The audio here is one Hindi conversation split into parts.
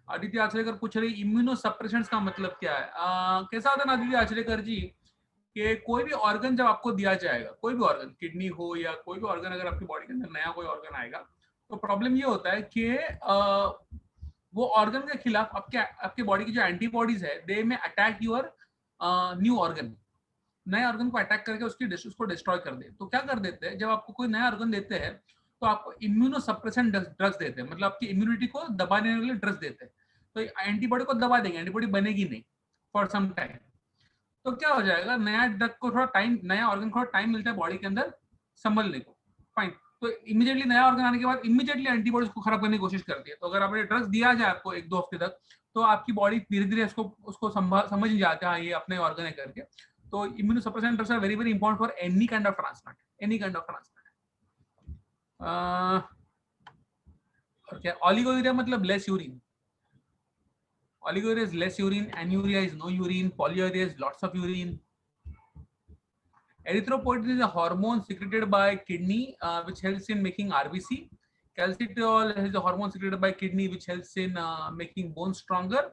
आदित्य आचरेकर पूछ रही इम्यूनो सप्रेशंस का मतलब क्या है? कैसा होता है ना आदित्य आचरेकर जी कि कोई भी ऑर्गन जब आपको दिया जाएगा, कोई भी ऑर्गन, किडनी हो या कोई भी ऑर्गन, अगर आपकी बॉडी के अंदर नया कोई ऑर्गन आएगा तो प्रॉब्लम ये होता है कि वो ऑर्गन के खिलाफ आपके आपके बॉडी की जो एंटीबॉडीज है दे में अटैक योर न्यू ऑर्गन, नए ऑर्गन को अटैक करके उसको डिस्ट्रॉय कर दे। तो क्या कर देते हैं, जब आपको कोई नया ऑर्गन देते हैं तो आपको इम्यूनो सप्रेसेंट ड्रग्स देते हैं, मतलब आपकी इम्यूनिटी को दबाने के लिए ड्रग्स देते हैं। तो एंटीबॉडी को दबा देंगे, एंटीबॉडी बनेगी नहीं फॉर सम टाइम। तो क्या हो जाएगा, नया ड्रग को थोड़ा टाइम, नया ऑर्गन को थोड़ा टाइम मिलता है बॉडी के अंदर संभलने को। फाइन। तो इमीडिएटली नया ऑर्गन आने के बाद इमीडिएटली एंटीबॉडीज को खराब करने की कोशिश करती है। तो अगर आपने ड्रग्स दिया जाए आपको 1-2 हफ्ते तक, तो आपकी बॉडी धीरे धीरे उसको समझ जाता है हाँ ये अपने ऑर्गन है करके। तो immunosuppressant drugs are very very important for any kind of transplant, any kind of transplant. और क्या, ओलिगोयूरिया मतलब less urine. Oliguria is less urine, anuria is no urine, polyuria is lots of urine. Erythropoietin is a hormone secreted by kidney which helps in making RBC. Calcitriol is a hormone secreted by kidney which helps in making bones stronger.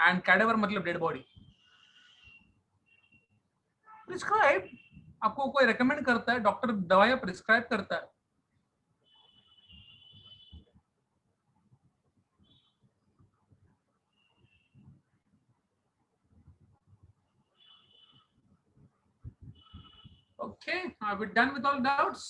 And cadaver मतलब dead body. Prescribe, आपको कोई recommend करता है, डॉक्टर दवाइयाँ prescribe करता है। Okay, are we done with all doubts?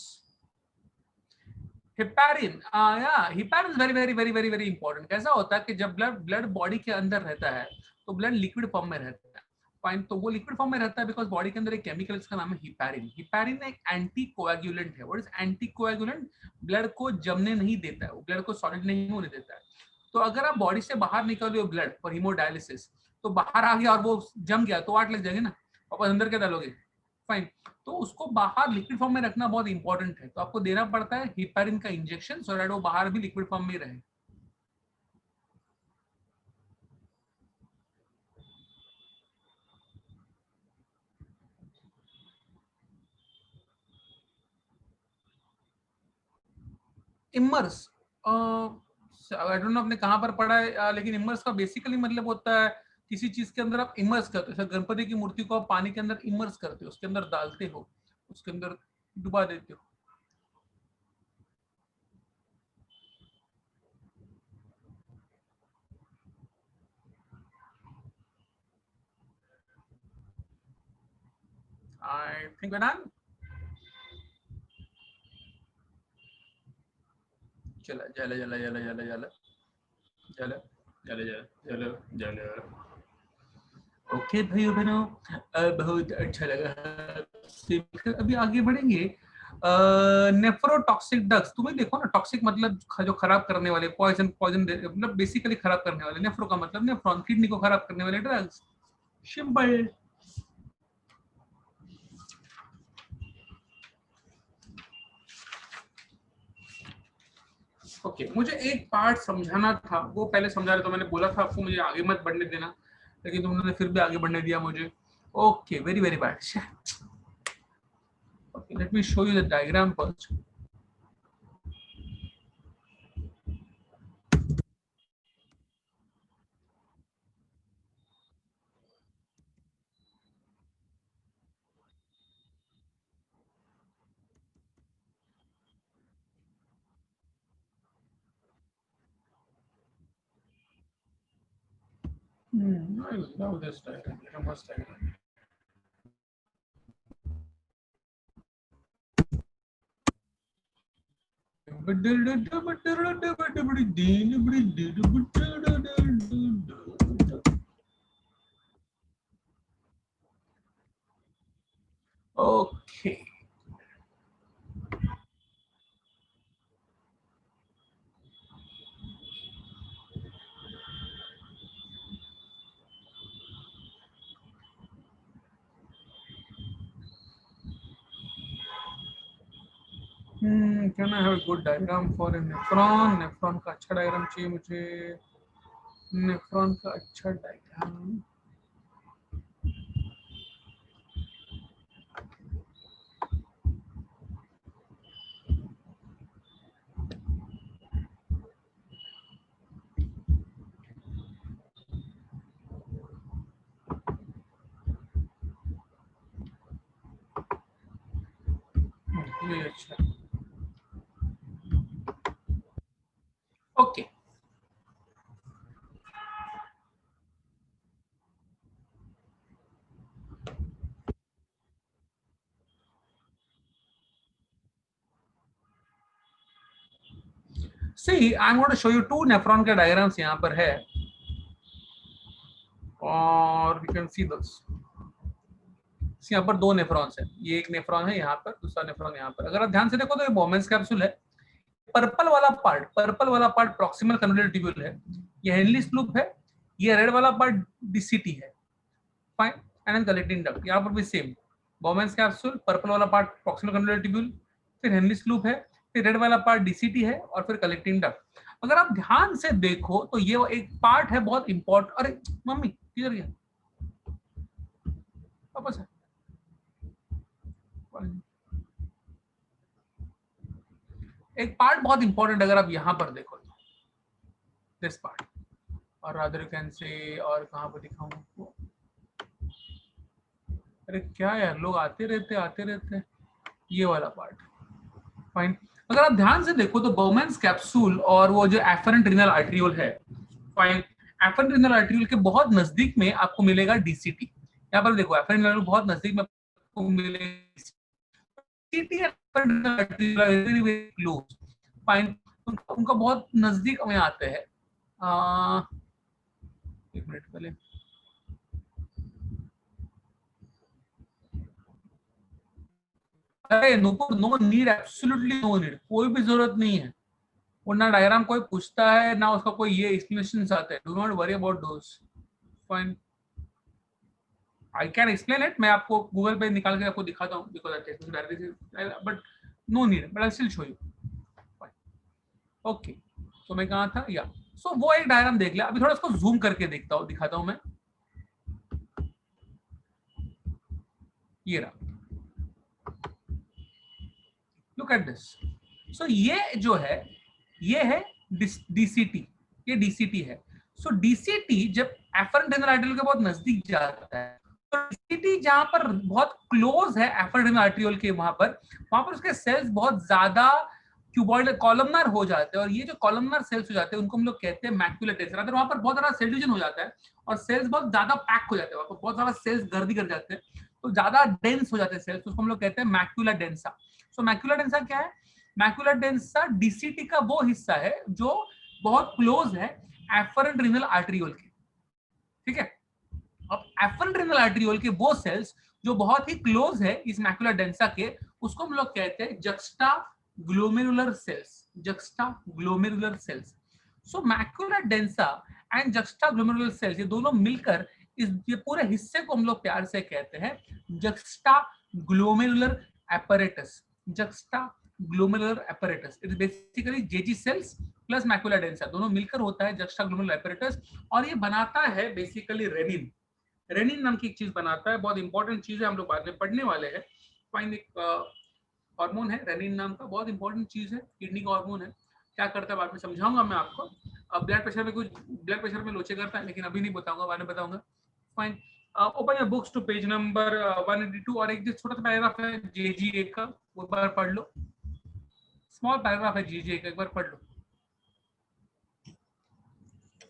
Heparin, या heparin is very very very very very important. कैसा होता है कि जब ब्लड बॉडी के अंदर रहता है तो ब्लड लिक्विड फॉर्म में रहता है। फाइन, तो वो लिक्विड फॉर्म में रहता है बिकॉज बॉडी के अंदर एक केमिकल इसका नाम है हिपैरिन। हिपैरिन एक एंटी कोएगुलेंट है। What is anti coagulant? Blood को जमने नहीं देता है, वो ब्लड को सॉलिड नहीं होने देता है। तो अगर आप बॉडी से बाहर निकल रहे हो ब्लड फॉर हीमोडायलिसिस, तो बाहर आ गया और वो जम गया तो वाट लग जाएगी ना, वापस अंदर क्या डालोगे? फाइन। तो उसको बाहर लिक्विड फॉर्म में रखना बहुत इंपॉर्टेंट है, तो आपको देना पड़ता है हिपैरिन का इंजेक्शन सो दैट वो बाहर भी लिक्विड फॉर्म में रहे। इमर्स, आई डोंट नो आपने कहां पर पढ़ा है, लेकिन इमर्स का बेसिकली मतलब होता है किसी चीज के अंदर आप इमर्स करते हो। जैसे गणपति की मूर्ति को आप पानी के अंदर इमर्स करते हो, उसके अंदर डालते हो, उसके अंदर डुबा देते हो। I think we're done. चला चला चला चला चला चला चला चला चला चला चला। ओके भाइयों बहनों, बहुत अच्छा लगा। अभी आगे बढ़ेंगे। नेफ्रोटॉक्सिक ड्रग्स, तुम्हें देखो ना, टॉक्सिक मतलब जो खराब करने वाले, पॉइजन पॉइजन मतलब बेसिकली खराब करने वाले, नेफ्रो का मतलब नेफ्रॉन, किडनी को खराब करने वाले ड्रग्स। सिंपल। ओके, मुझे एक पार्ट समझाना था, वो पहले समझा रहे, तो मैंने बोला था आपको मुझे आगे मत बढ़ने देना, लेकिन तुमने फिर भी आगे बढ़ने दिया मुझे। Okay, very very bad. Okay, let me show you the diagram first. I love this diagram. I must diagram. Okay. Can I have a good diagram for a nephron? Nephron का अच्छा डायग्राम चाहिए मुझे। नेफ्रॉन का अच्छा डायग्राम। ये अच्छा, okay. See I am going to show you two nephron के डायग्राम्स यहाँ पर है, और यू कैन सी दिस। यहाँ पर दो नेफ्रॉन्स है, ये एक नेफ्रॉन है यहाँ पर, दूसरा नेफ्रॉन यहाँ पर। अगर आप ध्यान से देखो तो ये बोमेंस कैप्सूल है। पर्पल वाला पार्ट प्रॉक्सिमल कन्वोल्यूटेड ट्यूब्यूल है, ये हेनलीज लूप है। ये रेड वाला पार्ट डीसीटी है, फाइन। एंड कलेक्टिंग डक्ट यहाँ पर भी सेम, बोमेंस कैप्सूल, पर्पल वाला पार्ट प्रॉक्सिमल कन्वोल्यूटेड ट्यूब्यूल, फिर हेनलीज लूप है, फिर रेड वाला पार्ट डीसीटी है, और फिर कलेक्टिंग डक्ट। अगर आप ध्यान से देखो तो ये एक पार्ट है बहुत इंपॉर्टेंट। अरे मम्मी किधर गया, वापस है। एक पार्ट बहुत इंपॉर्टेंट, अगर आप यहाँ पर देखो तो दिस पार्ट, और रादर यू कैन से, और कहाँ पर दिखाऊं आपको। अरे क्या यार, लोग आते रहते, ये वाला पार्ट, फाइन। अगर आप ध्यान से देखो तो बोमेंस कैप्सूल और वो जो एफरेंट रीनल आर्टरियोल है, फाइन, एफरेंट रीनल आर्टरियोल के बहुत नजदीक में आपको मिलेगा डीसीटी। यहाँ पर देखो एफरेंट रीनल बहुत नजदीक में आपको मिलेगा DCT, afferent renal arteriole very very close, fine. उनका बहुत नजदीक में आते हैं। एक मिनट पहले, अरे no, no need, absolutely no need, कोई भी जरूरत नहीं है। और ना डायग्राम कोई पूछता है, ना उसका कोई ये एक्सप्लेनेशन आते हैं। Do not worry about those, fine. I can explain it, मैं आपको गूगल पे निकाल के आपको दिखाता हूँ, because but no need, but I still show you, okay. तो मैं कहाँ था, या सो वो एक डायग्राम देख लिया। अभी थोड़ा इसको जूम करके देखता हूँ, दिखाता हूँ मैं। ये रहा, लुक एट दिस। सो ये जो है, ये है डीसीटी, ये डीसीटी है। सो डीसीटी जब एफरेंट रीनल आर्टरियोल के बहुत नजदीक जाता है, तो डीसीटी जहां पर बहुत क्लोज है एफरेंट रीनल आर्टरियोल के, वहां पर उसके सेल्स बहुत ज्यादा क्यूबॉइड कॉलमनर हो जाते हैं। और ये जो कॉलमनर सेल्स हो जाते हैं उनको हम लोग कहते हैं मैक्युलर टेंशन। अगर वहां पर बहुत ज्यादा सेल डिवीजन हो जाता है और सेल्स बहुत ज्यादा पैक हो जाते हैं, वहां पर बहुत ज्यादा सेल्स गर्दी कर जाते हैं, तो ज्यादा डेंस हो जाते हैं सेल्स, उसको हम लोग कहते हैं मैक्युलर डेंसा। सो मैक्युलर डेंसा क्या है? मैक्युलर डेंसा डीसीटी का वो हिस्सा है जो बहुत क्लोज है एफरेंट रीनल आर्टरियोल के, ठीक है। अब एफरेंट रीनल आर्टरियोल के वो सेल्स जो बहुत ही क्लोज है इस मैक्युलर डेंसा के, उसको हम लोग कहते हैं juxtaglomerular cells, juxtaglomerular cells. So macular densa and juxtaglomerular cells, ये दोनों मिलकर इस ये पूरे हिस्से को हम लोग प्यार से कहते हैं juxta glomerular apparatus, juxta glomerular apparatus। It is basically Jazzy sales plus macular densa दोनों मिलकर होता है जक्स्टा ग्लोमेरुलर apparatus, और ये बनाता है बेसिकली रेनिन। रेनिन नाम की एक चीज बनाता है, बहुत इंपॉर्टेंट चीज है, हम लोग बाद में पढ़ने वाले हैं। फाइन, एक हार्मोन है रेनिन नाम का, बहुत इंपॉर्टेंट चीज है, किडनी का हार्मोन है। क्या करता है बाद में समझाऊंगा मैं आपको। अब ब्लड प्रेशर में कुछ, ब्लड प्रेशर में लोचे करता है, लेकिन अभी नहीं बताऊंगा, बाद में बताऊंगा, fine. Open your books to page number 182, और एक जो छोटा सा पैराग्राफ है जेजीए का, वो एक बार पढ़ लो। स्मॉल पैराग्राफ है जेजीए का, एक बार पढ़ लो,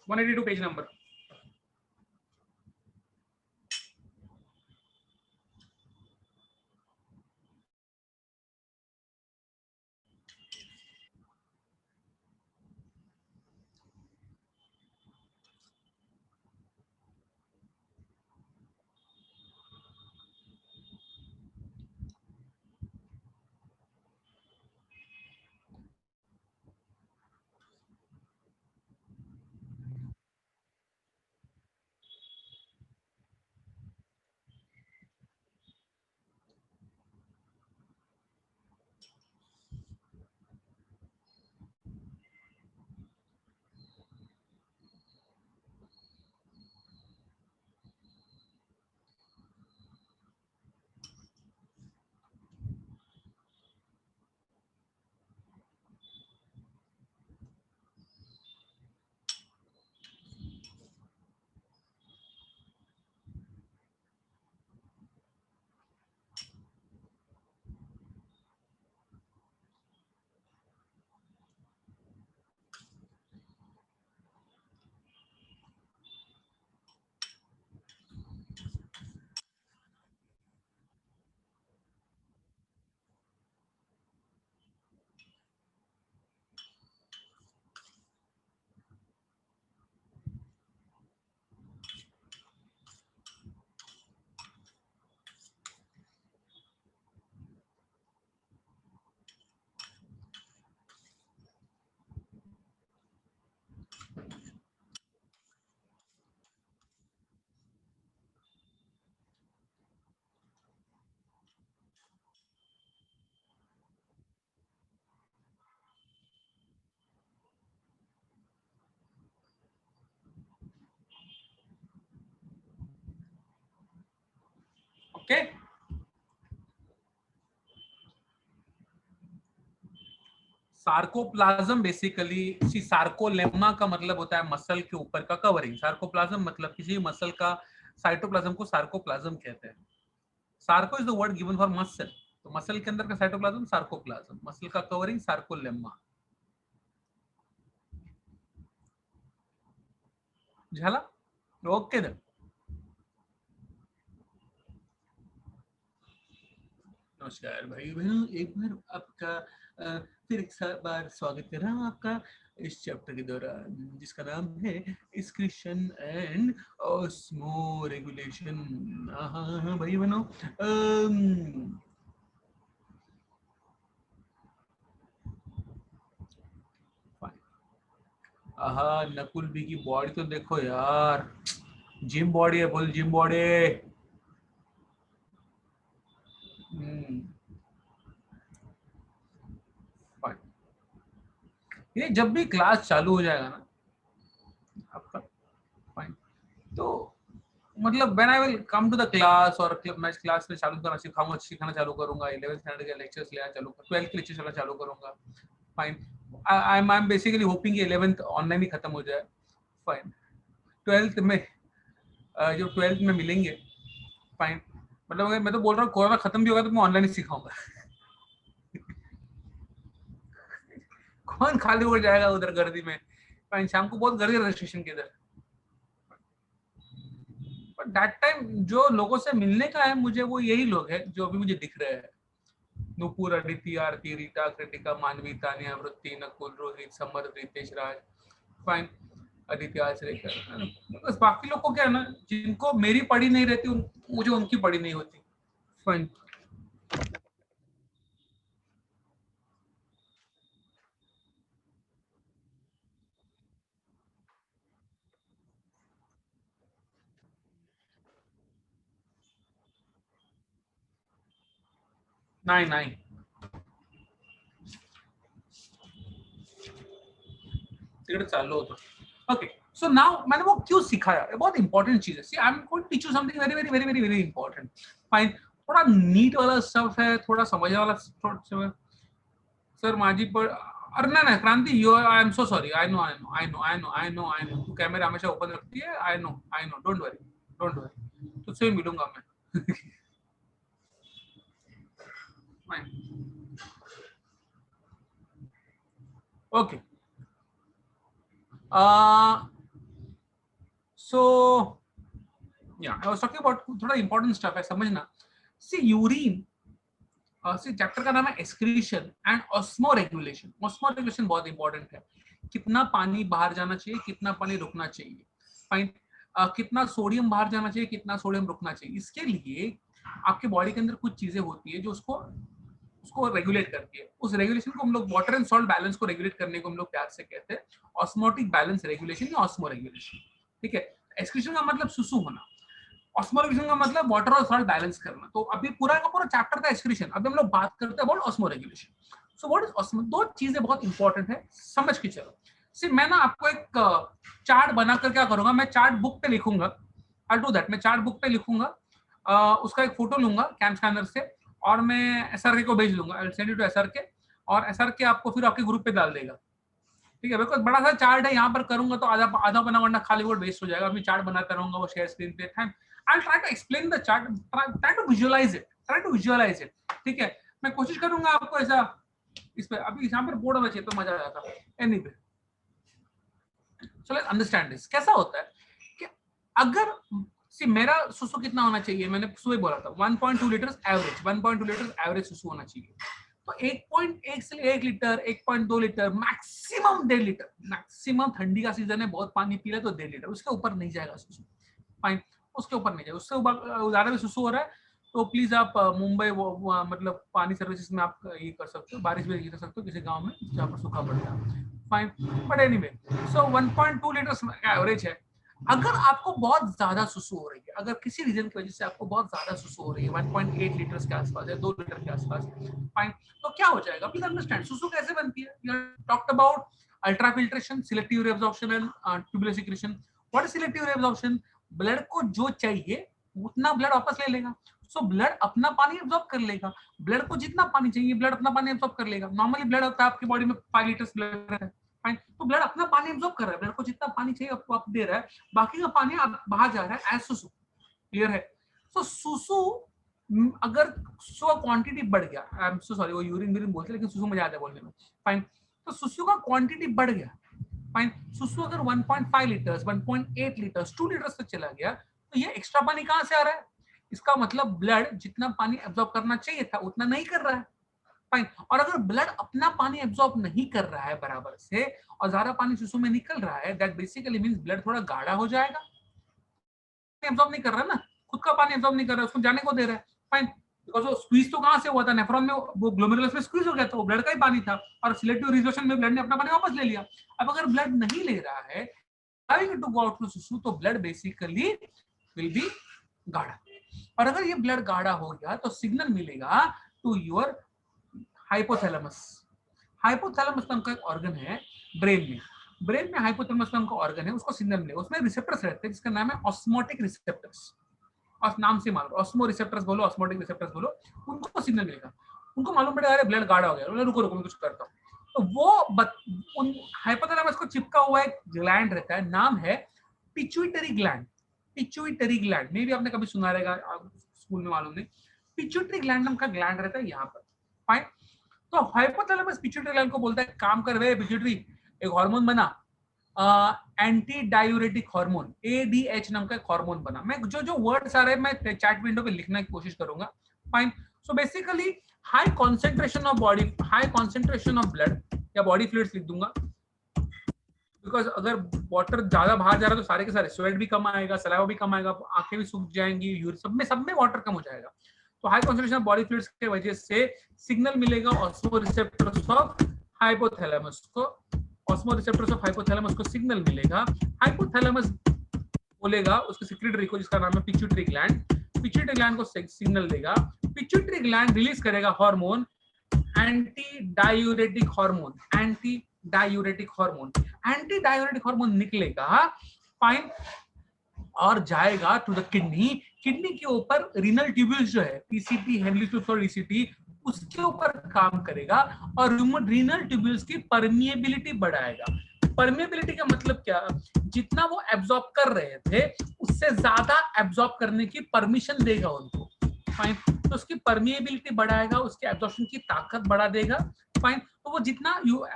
182 पेज नंबर। सार्कोप्लाज्म बेसिकली, सी सार्कोलेमा का मतलब होता है मसल के ऊपर का कवरिंग. सार्कोप्लाज्म मतलब किसी मसल का साइटोप्लाज्म को सार्कोप्लाज्म कहते हैं. Sarco is the word given for muscle. तो मसल के अंदर का साइटोप्लाज्म सार्कोप्लाज्म, मसल का कवरिंग सार्कोलेमा. झाला? Okay then. नमस्कार भाई बहनों, एक बार आपका फिर एक बार स्वागत कर रहा हूँ आपका इस चैप्टर के दौरान, जिसका नाम है एक्सक्रीशन एंड ऑस्मो रेगुलेशन. हाँ भाई बहनों, नकुल भी की बॉडी तो देखो यार, जिम बॉडी है, बोल जिम बॉडी. ये जब भी क्लास चालू हो जाएगा ना आपका, फाइन, तो मतलब when I will come to the class, और मैं क्लास में चालू करना सिखाना चालू करूंगा. 11th स्टैंडर्ड के लेक्चर्स लेना चालू कर, 12th के लेक्चर्स लेना चालू करूंगा. Fine. I am basically hopping कि 11th ऑनलाइन ही खत्म हो जाए. फाइन. 12th में जो 12th में मिलेंगे, फाइन, मतलब मैं तो बोल रहा हूँ कोरोना खत्म भी होगा तो मैं ऑनलाइन ही सिखाऊंगा. कौन खाली हो जाएगा उधर गर्दी में. फाइन. शाम को बहुत गर्दी है रजिस्ट्रेशन के इधर. बट दैट टाइम जो लोगों से मिलने का है मुझे, वो यही लोग हैं जो अभी मुझे दिख रहे हैं. नुपुर, अदिति, आरती, रीता, कृतिका, मानवी, तानिया, वृत्ति, नकुल, रोहित, समर, रितेश, राज. फाइन. आदित्य, आचरेकर. बस बाकी लोग को क्या है ना, जिनको मेरी पढ़ी नहीं रहती मुझे उनकी पढ़ी नहीं होती. फाइन. नहीं नहीं, तिकडे चाललो होतो. ओके. सो नाउ मैंने वो क्यों सिखाया, बहुत इंपॉर्टेंट चीज है. So I am going to teach you something very very very very very important. Fine. थोड़ा नीट वाला स्टफ है, थोड़ा समझने वाला स्टफ. सर माझी पण, अरे नाही क्रांति, you, I am so sorry. I know I know I know I know I know I know तू कैमरा हमेशा ओपन रखती है. I know, don't worry, don't worry, तुझसे मिलूंगा मैं. ओके. सो या आई वाज टॉकिंग अबाउट थोड़ा इंपॉर्टेंट स्टफ है समझना. सी यूरिन, सी चैप्टर का नाम है excretion and osmo regulation. Osmo regulation बहुत इंपॉर्टेंट है. कितना पानी बाहर जाना चाहिए, कितना पानी रुकना चाहिए. फाइन. कितना सोडियम बाहर जाना चाहिए, कितना सोडियम रुकना चाहिए. इसके लिए आपके बॉडी के अंदर कुछ चीजें होती है जो उसको उसको रेगुलेट करती है. उस रेगुलेशन को हम लोग वाटर एंड सॉल्ट बैलेंस को रेगुलेट करने को हम लोग प्यार से कहते हैं ऑस्मोटिक बैलेंस रेगुलेशन या ऑस्मो रेगुलेशन. ठीक है. एक्सक्रीशन का मतलब सुसु होना, ऑस्मो रेगुलेशन का मतलब वाटर और सॉल्ट बैलेंस करना. तो अभी पूरा का पूरा चैप्टर था एक्सक्रीशन. अभी हम लोग बात करते हैं about osmo regulation. So what is osmo. दो चीजें बहुत इंपॉर्टेंट है, समझ के चलो. सी मैं ना आपको एक चार्ट बनाकर क्या करूंगा, मैं चार्ट बुक पे लिखूंगा. I do that. मैं चार्ट बुक पे लिखूंगा, उसका एक फोटो लूंगा कैम स्कैनर से, और मैं एसआरके को भेज दूंगा. I will send it to SRK, और एसआरके आपको फिर आपके ग्रुप पे डाल देगा. ठीक है. बिकॉज बड़ा सा चार्ट है, यहाँ पर करूंगा तो आधा आधा बना वरना खाली वर्ड वेस्ट हो जाएगा. अभी चार्ट बनाता रहूंगा वो शेयर स्क्रीन पे. I'll try to explain the chart, try to visualize it, try to visualize it. ठीक है. मैं कोशिश करूंगा आपको ऐसा इस पे, अभी यहाँ पर बोर्ड बचे तो मजा आ जाता. Anyway, so let's understand this. कैसा होता है कि अगर सी मेरा सुसु कितना होना चाहिए, मैंने सुबह बोला था 1.2 लीटर एवरेज, 1.2 लीटर एवरेज सुसु होना चाहिए. तो 1.1 से 1 litre, 1.2 litre, maximum 1.5 litre. Maximum ठंडी का सीजन है, बहुत पानी पी रहे तो 1.5 लीटर, उसके ऊपर नहीं जाएगा सुसु. फाइन. उसके ऊपर नहीं जाए. उससे ज्यादा भी सुसु हो रहा है तो प्लीज आप मुंबई मतलब पानी सर्विसेज में आप ये कर सकते हो, बारिश में ये कर सकते हो किसी गांव में जहाँ पर सूखा पड़ता है. Fine. But anyway, so 1.2 litre average है. अगर आपको बहुत ज्यादा सुसु हो रही है, अगर किसी रीजन की वजह से आपको बहुत ज्यादा सुसु हो रही है, 1.8 लीटर के आसपास है, 2 लीटर के आसपास, फाइन, तो क्या हो जाएगा. प्लीज अंडरस्टैंड सुसु कैसे बनती है. We talked about ultrafiltration, selective reabsorption and tubular secretion. What is selective reabsorption. Blood को जो चाहिए उतना ब्लड वापस ले लेगा. सो ब्लड अपना पानी एब्जॉर्ब कर लेगा, ब्लड को जितना पानी चाहिए ब्लड अपना पानी एब्जॉर्ब कर लेगा। नॉर्मली ब्लड होता है आपकी बॉडी में 5 लीटर ब्लड रहता है, फाइन, तो ब्लड अपना पानी एब्जॉर्ब कर रहा है, ब्लड को जितना पानी चाहिए आपको आप दे रहा है, बाकी का पानी आप बाहर जा रहा है एज सुसु। क्लियर है? सो सुसु अगर सुसु का क्वांटिटी बढ़ गया, आई एम सो सॉरी वो यूरिन यूरिन बोलते हैं लेकिन सुसु मजा आता है बोलने में, फाइन, तो सुसु का क्वांटिटी बढ़ गया, फाइन, सुसु अगर 1.5 लीटर्स 1.8 लीटर्स 2 लीटर्स तक चला गया तो ये एक्स्ट्रा पानी कहां से आ रहा है? इसका मतलब ब्लड जितना पानी एब्जॉर्ब करना चाहिए था उतना नहीं कर रहा है, फाइन। और अगर ब्लड अपना पानी एब्जॉर्ब नहीं कर रहा है बराबर से और ज्यादा पानी सुसु में निकल रहा है, दैट बेसिकली मींस ब्लड थोड़ा गाढ़ा हो जाएगा, एब्जॉर्ब नहीं कर रहा है ना, खुद का पानी एब्जॉर्ब नहीं कर रहा है, उसको जाने को दे रहा है, फाइन, बिकॉज़ वो स्क्वीज तो कहां से हुआ था, नेफ्रॉन में, वो ग्लोमेरुलस में स्क्वीज हो गया था, वो ब्लड का ही पानी था और सिलेक्टिव रिजोल्यूशन में ब्लड ने अपना पानी वापस ले लिया। अब अगर ब्लड नहीं ले रहा है टू गो आउट टू सुसु तो ब्लड बेसिकली विल बी गाढ़ा, और अगर ये ब्लड गाढ़ा हो गया तो सिग्नल मिलेगा टू योर हाइपोथैलेमस। हाइपोथैलेमस नाम का एक ऑर्गन है ब्रेन में, ब्रेन में हाइपोथैलेमस नाम का ऑर्गन है, उसको सिग्नल मिलेगा, उसमें रिसेप्टर्स रहते हैं जिसका नाम है ऑस्मोटिक रिसेप्टर्स, और नाम से मालूम, ऑस्मो रिसेप्टर्स बोलो ऑस्मोटिक रिसेप्टर्स बोलो, उनको सिग्नल मिलेगा, उनको मालूम पड़ेगा अरे ब्लड गाढ़ा हो गया, रुको रुको मैं कुछ करता हूँ, तो वो उन हाइपोथैलेमस को चिपका हुआ एक ग्लैंड रहता है, नाम है पिट्यूटरी ग्लैंड। पिट्यूटरी ग्लैंड मे भी आपने कभी सुना रहेगा, स्कूल में मालूम नहीं, पिट्यूटरी ग्लैंड नाम का ग्लैंड रहता है यहाँ पर, फाइन। तो हाइपोथैलेमस पिट्यूटरी ग्लैंड को बोलता है काम कर रहे पिट्यूटरी, एक हार्मोन बना, एंटी डायूरेटिक हार्मोन, एडीएच नाम का एक हार्मोन बना। मैं जो जो वर्ड्स आ रहे हैं मैं चैट विंडो पे लिखने की कोशिश करूंगा, fine. So basically high concentration of body, high concentration of blood या बॉडी फ्लूइड्स लिख दूंगा, बिकॉज अगर वाटर ज्यादा बाहर जा रहा है तो सारे के सारे स्वेट भी कम आएगा, सलाइवा भी कम आएगा, आंखें भी सूख जाएंगी, सब में वाटर कम हो जाएगा। तो high concentration of body fluids के वजह से सिग्नल मिलेगा ऑस्मो रिसेप्टर्स ऑफ हाइपोथैलेमस को, ऑस्मो रिसेप्टर्स ऑफ हाइपोथैलेमस को सिग्नल मिलेगा, हाइपोथैलेमस बोलेगा उसके सेक्रेटरी को जिसका नाम है पिट्यूटरी ग्लैंड, पिट्यूटरी ग्लैंड को सिग्नल देगा, पिट्यूटरी ग्लैंड रिलीज करेगा hormone anti diuretic hormone, anti diuretic hormone, anti diuretic hormone निकलेगा, फाइन, और जाएगा टू द किडनी, किडनी के ऊपर रीनल ट्यूब्यूल्स जो है पीसीटी, हेनली ट्यूब्स और ईसीटी, उसके ऊपर काम करेगा और रीनल ट्यूब्यूल्स की परमिएबिलिटी बढ़ाएगा। परमिएबिलिटी का मतलब क्या, जितना वो एब्जॉर्ब कर रहे थे उससे ज्यादा एब्जॉर्ब करने की परमिशन देगा उनको, फाइन, तो उसकी परमिएबिलिटी बढ़ाएगा, उसके एब्जॉर्प्शन की ताकत बढ़ा देगा, फाइन, तो वो जितना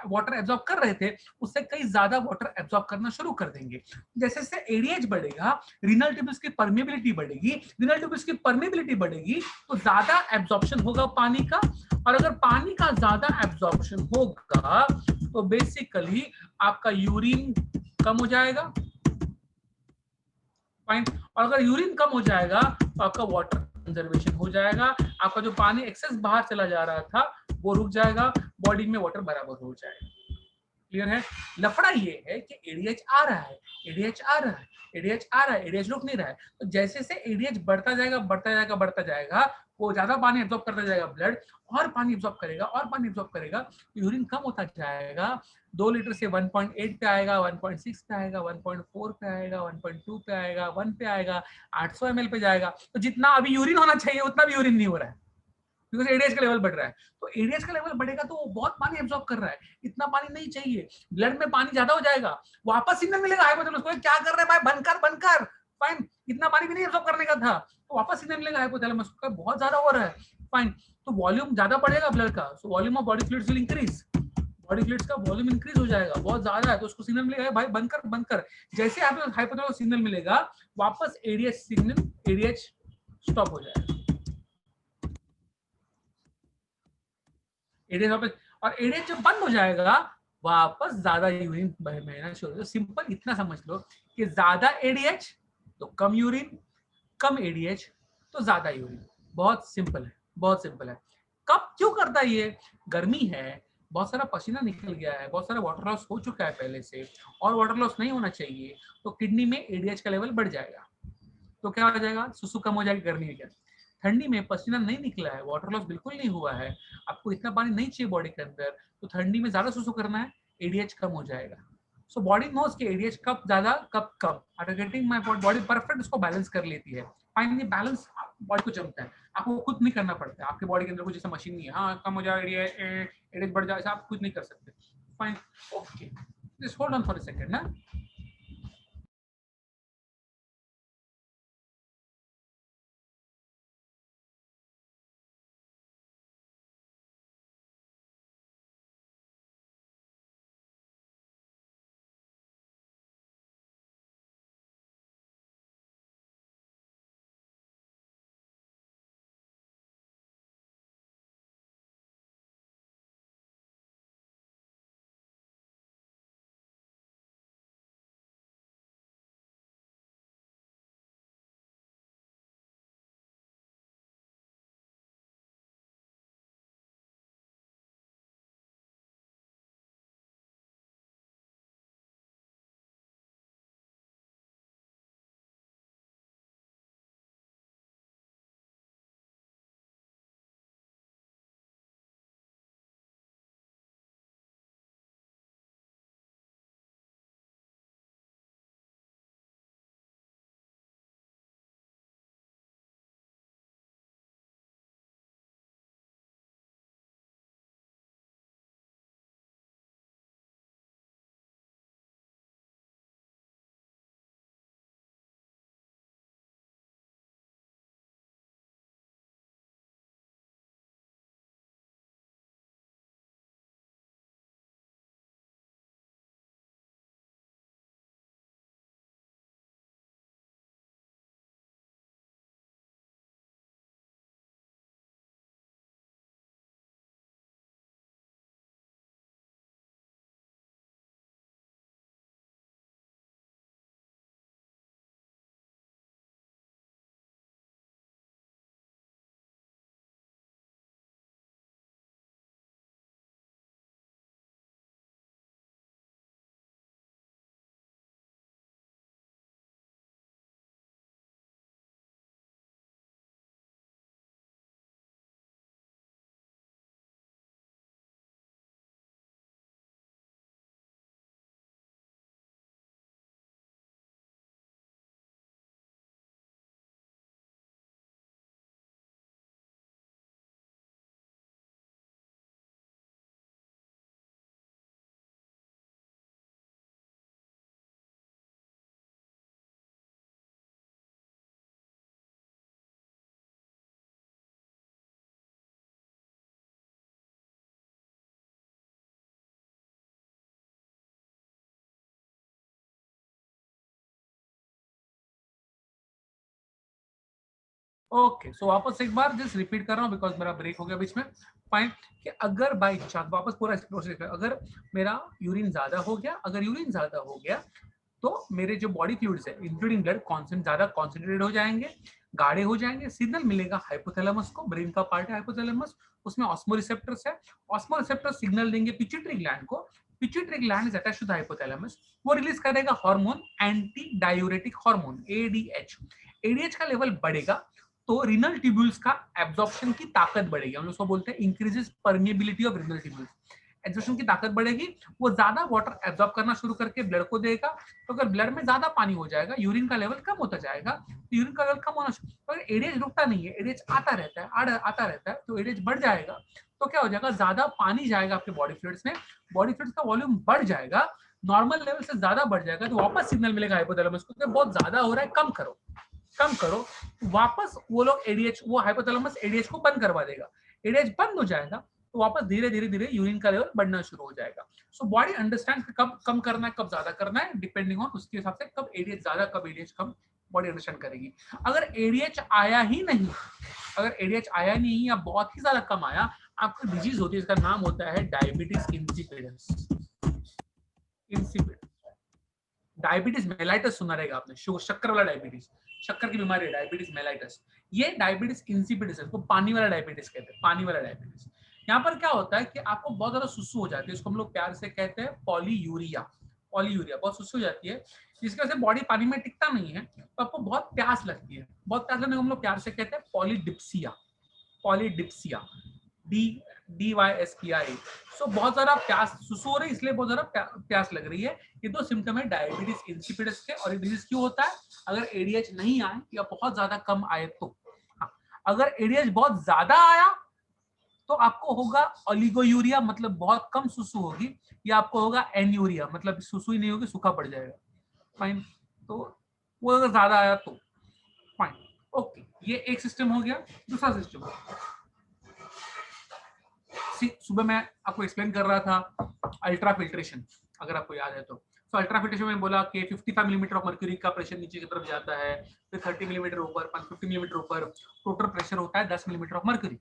वाटर एब्जॉर्ब कर रहे थे उससे कई ज्यादा वाटर एब्जॉर्ब करना शुरू कर देंगे। जैसे जैसे एडीएच बढ़ेगा रीनल ट्यूब्यूल्स की परमिएबिलिटी बढ़ेगी, रीनल ट्यूब्यूल्स की परमिएबिलिटी बढ़ेगी तो ज्यादा एब्जॉर्प्शन होगा पानी का, और अगर पानी का ज्यादा एब्जॉर्प्शन होगा तो बेसिकली आपका यूरिन कम हो जाएगा, फाइन, और अगर यूरिन कम हो जाएगा तो आपका वाटर कंजर्वेशन हो जाएगा, आपका जो पानी एक्सेस बाहर चला जा रहा था वो रुक जाएगा, बॉडी में वाटर बराबर हो जाएगा। क्लियर है? लफड़ा ये है कि एडीएच आ रहा है, एडीएच आ रहा है, एडीएच आ रहा है, एडीएच रुक नहीं रहा है, तो जैसे से एडीएच बढ़ता जाएगा बढ़ता जाएगा बढ़ता जाएगा, वो ज्यादा पानी एब्जॉर्ब करता जाएगा ब्लड, और पानी एब्जॉर्ब करेगा और पानी एब्जॉर्ब करेगा, यूरिन कम होता जाएगा, 2 लीटर से 1.8 पे आएगा, 1.6 पे आएगा, 1.4 पे आएगा, 1.2 पे आएगा, 1 पे आएगा, 800 ml पे जाएगा, तो जितना अभी यूरिन होना चाहिए उतना भी यूरिन नहीं हो रहा है, बिकॉज एडीएच का लेवल बढ़ रहा है। तो एडीएच का लेवल बढ़ेगा तो वो बहुत पानी एब्जॉर्ब कर रहा है, इतना पानी नहीं चाहिए, ब्लड में पानी ज्यादा हो जाएगा, वापस सिग्नल मिलेगा हाइपोथैलेमस को, क्या कर रहे हैं भाई, बंद कर, फाइन, इतना पानी भी नहीं एब्जॉर्ब करने का था, तो वापस सिग्नल मिलेगा हाइपोथैलेमस को बहुत ज्यादा हो रहा है, फाइन, तो वॉल्यूम ज्यादा बढ़ेगा ब्लड का, so volume of body fluids will increase, body fluids का वॉल्यूम इंक्रीज हो जाएगा, बहुत ज्यादा है, तो उसको सिग्नल मिलेगा भाई बंद कर, जैसे आपको हाइपोथैलेमस सिग्नल मिलेगा वापस एडीएच सिग्नल, एडीएच स्टॉप हो जाएगा, एडीएच वापस, और एडीएच जब बंद हो जाएगा वापस ज्यादा यूरिन बहना शुरू हो, सिंपल इतना समझ लो कि ज्यादा एडीएच तो कम यूरिन, कम एडीएच तो ज्यादा यूरिन, बहुत सिंपल है, बहुत सिंपल है। कब क्यों करता है ये, गर्मी है, बहुत सारा पसीना निकल गया है, बहुत सारा वाटर लॉस हो चुका है पहले से, और वाटर लॉस नहीं होना चाहिए, तो किडनी में एडीएच का लेवल बढ़ जाएगा, तो क्या हो जाएगा, सुसु कम हो जाएगी गर्मी में। क्या ठंडी में पसीना नहीं निकला है, वाटर लॉस बिल्कुल नहीं हुआ है, आपको इतना पानी नहीं चाहिए बॉडी के अंदर, तो ठंडी में ज्यादा सुसु करना है, एडीएच कम हो जाएगा। सो बॉडी नोज के एडीएच कब ज्यादा कब कम, after getting my body perfect उसको बैलेंस कर लेती है, फाइनली बैलेंस बॉडी को जमता है, आपको खुद नहीं करना पड़ता है, आपके बॉडी के अंदर कुछ ऐसा मशीन नहीं है, हाँ कम हो जाए एडेज बढ़ जाए, आप कुछ नहीं कर सकते। Fine, okay, just hold on for a second ना। ओके, सो वापस एक बार जस्ट रिपीट कर रहा हूँ बिकॉज मेरा ब्रेक हो गया बीच में। फाइन, कि अगर बाई चांस वापस पूरा प्रोसेस, अगर मेरा यूरिन ज्यादा हो गया, अगर यूरिन ज्यादा हो गया तो मेरे जो बॉडी फ्लूइड्स है इंक्लूडिंग ब्लड ज्यादा कॉन्सेंट्रेट हो जाएंगे, गाढ़े हो जाएंगे, सिग्नल मिलेगा हाइपोथैलेमस को, ब्रेन का पार्ट है हाइपोथैलेमस, उसमें ऑस्मोरिसेप्टर्स है, ऑस्मोरिसेप्टर सिग्नल देंगे पिट्यूटरी ग्लैंड को, pituitary gland is attached to the hypothalamus, वो रिलीज करेगा hormone, anti diuretic hormone ADH, ADH का लेवल बढ़ेगा तो रिनल ट्यूब्यूल्स का एब्जॉर्प्शन की ताकत बढ़ेगी, हम लोग उसको बोलते हैं increases permeability of renal tubules, absorption की ताकत बढ़ेगी, वो ज्यादा वाटर एब्जॉर्ब करना शुरू करके ब्लड को देगा, तो अगर ब्लड में ज्यादा पानी हो जाएगा यूरिन का लेवल कम होता जाएगा, तो यूरिन का लेवल कम होना शुरू, तो अगर एडीएच रुकता नहीं है, एडीएच आता रहता है, आता रहता है, तो एडीएच बढ़ जाएगा, तो क्या हो जाएगा, ज्यादा पानी जाएगा आपके बॉडी फ्लूइड्स में, बॉडी फ्लूइड्स का वॉल्यूम बढ़ जाएगा, नॉर्मल लेवल से ज्यादा बढ़ जाएगा, तो वापस सिग्नल मिलेगा हाइपोथैलेमस को कि बहुत ज्यादा हो रहा है, कम करो कम करो, वापस वो लोग एडीएच, वो हाइपोथैलेमस एडीएच को बंद करवा देगा, एडीएच बंद हो जाएगा तो वापस धीरे धीरे धीरे यूरिन का लेवल बढ़ना शुरू हो जाएगा। सो बॉडी अंडरस्टैंड कब कम करना है, कब ज्यादा करना है, डिपेंडिंग ऑन उसके हिसाब से कब एडीएच ज्यादा कब एडीएच कम, बॉडी अंडरस्टैंड करेगी। अगर एडीएच आया ही नहीं, अगर एडीएच आया नहीं या बहुत ही ज्यादा कम आया, आपको डिजीज होती है, इसका नाम होता है diabetes insipidus, insipidus, diabetes mellitus सुना रहेगा आपने, शक्कर वाला डायबिटीज, शक्कर की बीमारी है डायबिटीज मेलाइटस, ये डायबिटीज इंसिपिडस है, इसको पानी वाला डायबिटीज कहते हैं, पानी वाला डायबिटीज। यहाँ पर क्या होता है कि आपको बहुत ज्यादा सुसु हो जाती है, इसको हम लोग प्यार से कहते हैं पॉलीयूरिया, पॉलीयूरिया बहुत सुसु हो जाती है, जिसकी वजह से बॉडी पानी में टिकता नहीं है, तो आपको बहुत प्यास लगती है, बहुत प्यास लगने को हम लोग प्यार से कहते हैं पॉलीडिप्सिया, पॉलीडिप्सिया, डी DYSPIA। सो बहुत ज्यादा प्यास, सुसु हो रही है इसलिए बहुत ज्यादा प्यास लग रही है, ये दो सिम्टम है डायबिटीज इंसिपिडस के, और ये डिजीज क्यों होता है, अगर एडीएच नहीं आए या बहुत ज्यादा कम आए तो। हाँ, अगर एडीएच बहुत ज्यादा आया तो आपको होगा ओलिगोयूरिया, मतलब बहुत कम सुसु होगी, या आपको होगा एन्यूरिया, मतलब सुसु ही नहीं होगी, सूखा पड़ जाएगा। फाइन, तो वो अगर ज्यादा आया तो फाइन, ओके, ये एक सिस्टम हो गया। दूसरा सिस्टम, सुबह मैं आपको एक्सप्लेन कर रहा था अल्ट्रा फिल्ट्रेशन, अगर आपको याद है तो अल्ट्रा फिल्ट्रेशन में बोला कि 55 मिलीमीटर ऑफ मर्क्यूरी का प्रेशर नीचे की तरफ जाता है, फिर 30 मिलीमीटर ऊपर, 50 मिलीमीटर ऊपर टोटल प्रेशर होता है 10 millimetre of mercury.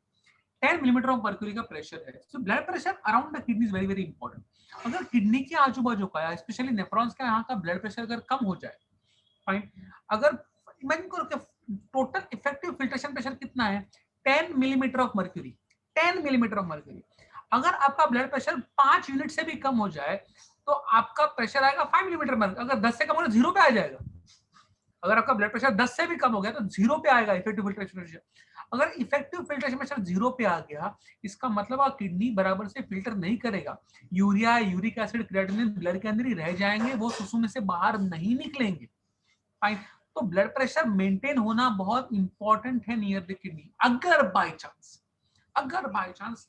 10 millimetre of mercury का प्रेशर है। So blood pressure around the kidney is very very important. अगर किडनी के आजू बाजू का, स्पेशली नेफ्रॉन्स का यहाँ का ब्लड प्रेशर अगर कम हो जाए, फाइन, अगर इमेजिन करो कि टोटल इफेक्टिव फिल्ट्रेशन प्रेशर कितना है, 10 millimetre of mercury, 10 millimetre of mercury. अगर आपका ब्लड प्रेशर 5 यूनिट से भी कम हो जाए तो आपका प्रेशर आएगा 5 मिलीमीटर मर्क्यूरी। अगर 10 से कम हो तो 0 पे आ जाएगा। अगर आपका ब्लड प्रेशर 10 से भी कम हो गया तो 0 पे आएगा इफेक्टिव फिल्ट्रेशन प्रेशर। अगर इफेक्टिव फिल्ट्रेशन प्रेशर 0 पे आ गया, इसका मतलब आप किडनी बराबर से फिल्टर नहीं करेगा, urea, uric acid, creatinine blood के अंदर ही रह जाएंगे, वो सुसु में से बाहर नहीं निकलेंगे। फाइन, तो ब्लड प्रेशर मेंटेन होना बहुत इंपॉर्टेंट है नियर द किडनी। अगर बाय चांस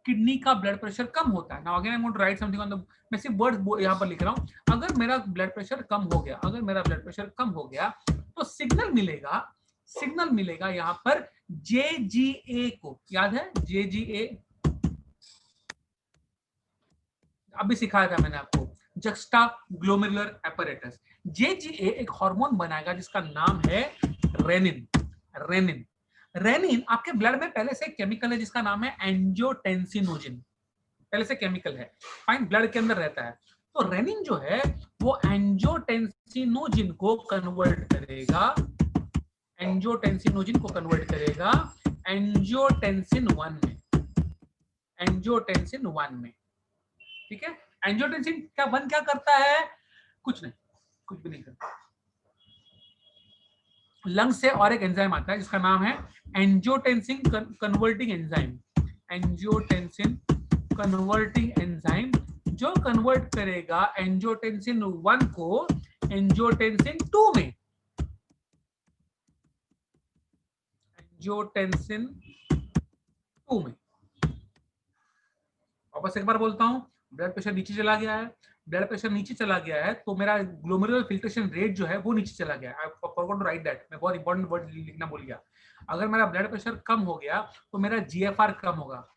किडनी का ब्लड प्रेशर कम होता है, now again I am going to write something on the, मैं सिर्फ वर्ड्स यहां पर लिख रहा हूं, अगर मेरा ब्लड प्रेशर कम हो गया, अगर मेरा ब्लड प्रेशर कम हो गया तो सिग्नल मिलेगा यहां पर जेजीए को, याद है जेजीए, अभी सिखाया था मैंने आपको, जक्स्टा ग्लोमेरुलर एपरेटस। जेजीए एक हार्मोन बनाएगा जिसका नाम है रेनिन। रेनिन रेनिन आपके ब्लड में पहले से केमिकल है जिसका नाम है एंजियोटेंसिनोजिन, पहले से केमिकल है, फाइन, ब्लड के अंदर रहता है। तो रेनिन जो है वो एंजियोटेंसिनोजिन को कन्वर्ट करेगा, एंजियोटेंसिनोजिन को कन्वर्ट करेगा एंजियोटेंसिन 1 में, एंजियोटेंसिन 1 में, ठीक है। एंजियोटेंसिन क्या 1 क्या करता है, कुछ नहीं, कुछ भी नहीं करता। लंग से और एक एंजाइम आता है जिसका नाम है angiotensin converting enzyme, angiotensin converting enzyme, जो कन्वर्ट करेगा एंजियोटेंसिन 1 को एंजियोटेंसिन 2 में, एंजियोटेंसिन 2 में। वापस एक बार बोलता हूं, ब्लड प्रेशर नीचे चला गया है, ब्लड प्रेशर नीचे चला गया है तो मेरा ग्लोमेरुलर फिल्ट्रेशन रेट जो है वो नीचे चला गया है। I forgot to write that, मैं बहुत इंपॉर्टेंट वर्ड लिखना भूल गया। अगर मेरा ब्लड प्रेशर कम हो गया तो मेरा जीएफआर कम होगा,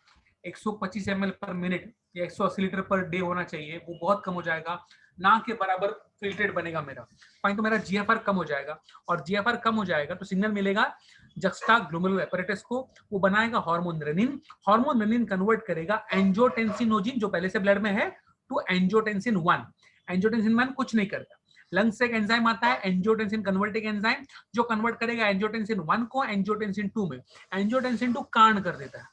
125 ml पर मिनट या 180 लीटर पर डे होना चाहिए, वो बहुत कम हो जाएगा, ना के बराबर फिल्ट्रेट बनेगा मेरा, फाइन, तो मेरा जीएफआर कम हो जाएगा, और जीएफआर कम हो जाएगा तो सिग्नल मिलेगा जक्स्टा ग्लोमेरुलर एपरेटस को, वो बनाएगा hormone renin, hormone renin convert करेगा एंजियोटेंसिनोजिन जो पहले से ब्लड में है टू एंजियोटेंसिन 1। एंजियोटेंसिन 1 कुछ नहीं करता, लंग्स से एक एंजाइम आता है एंजियोटेंसिन कन्वर्टिंग एंजाइम, जो कन्वर्ट करेगा एंजियोटेंसिन 1 को एंजियोटेंसिन 2 में, एंजियोटेंसिन 2 कांड कर देता है,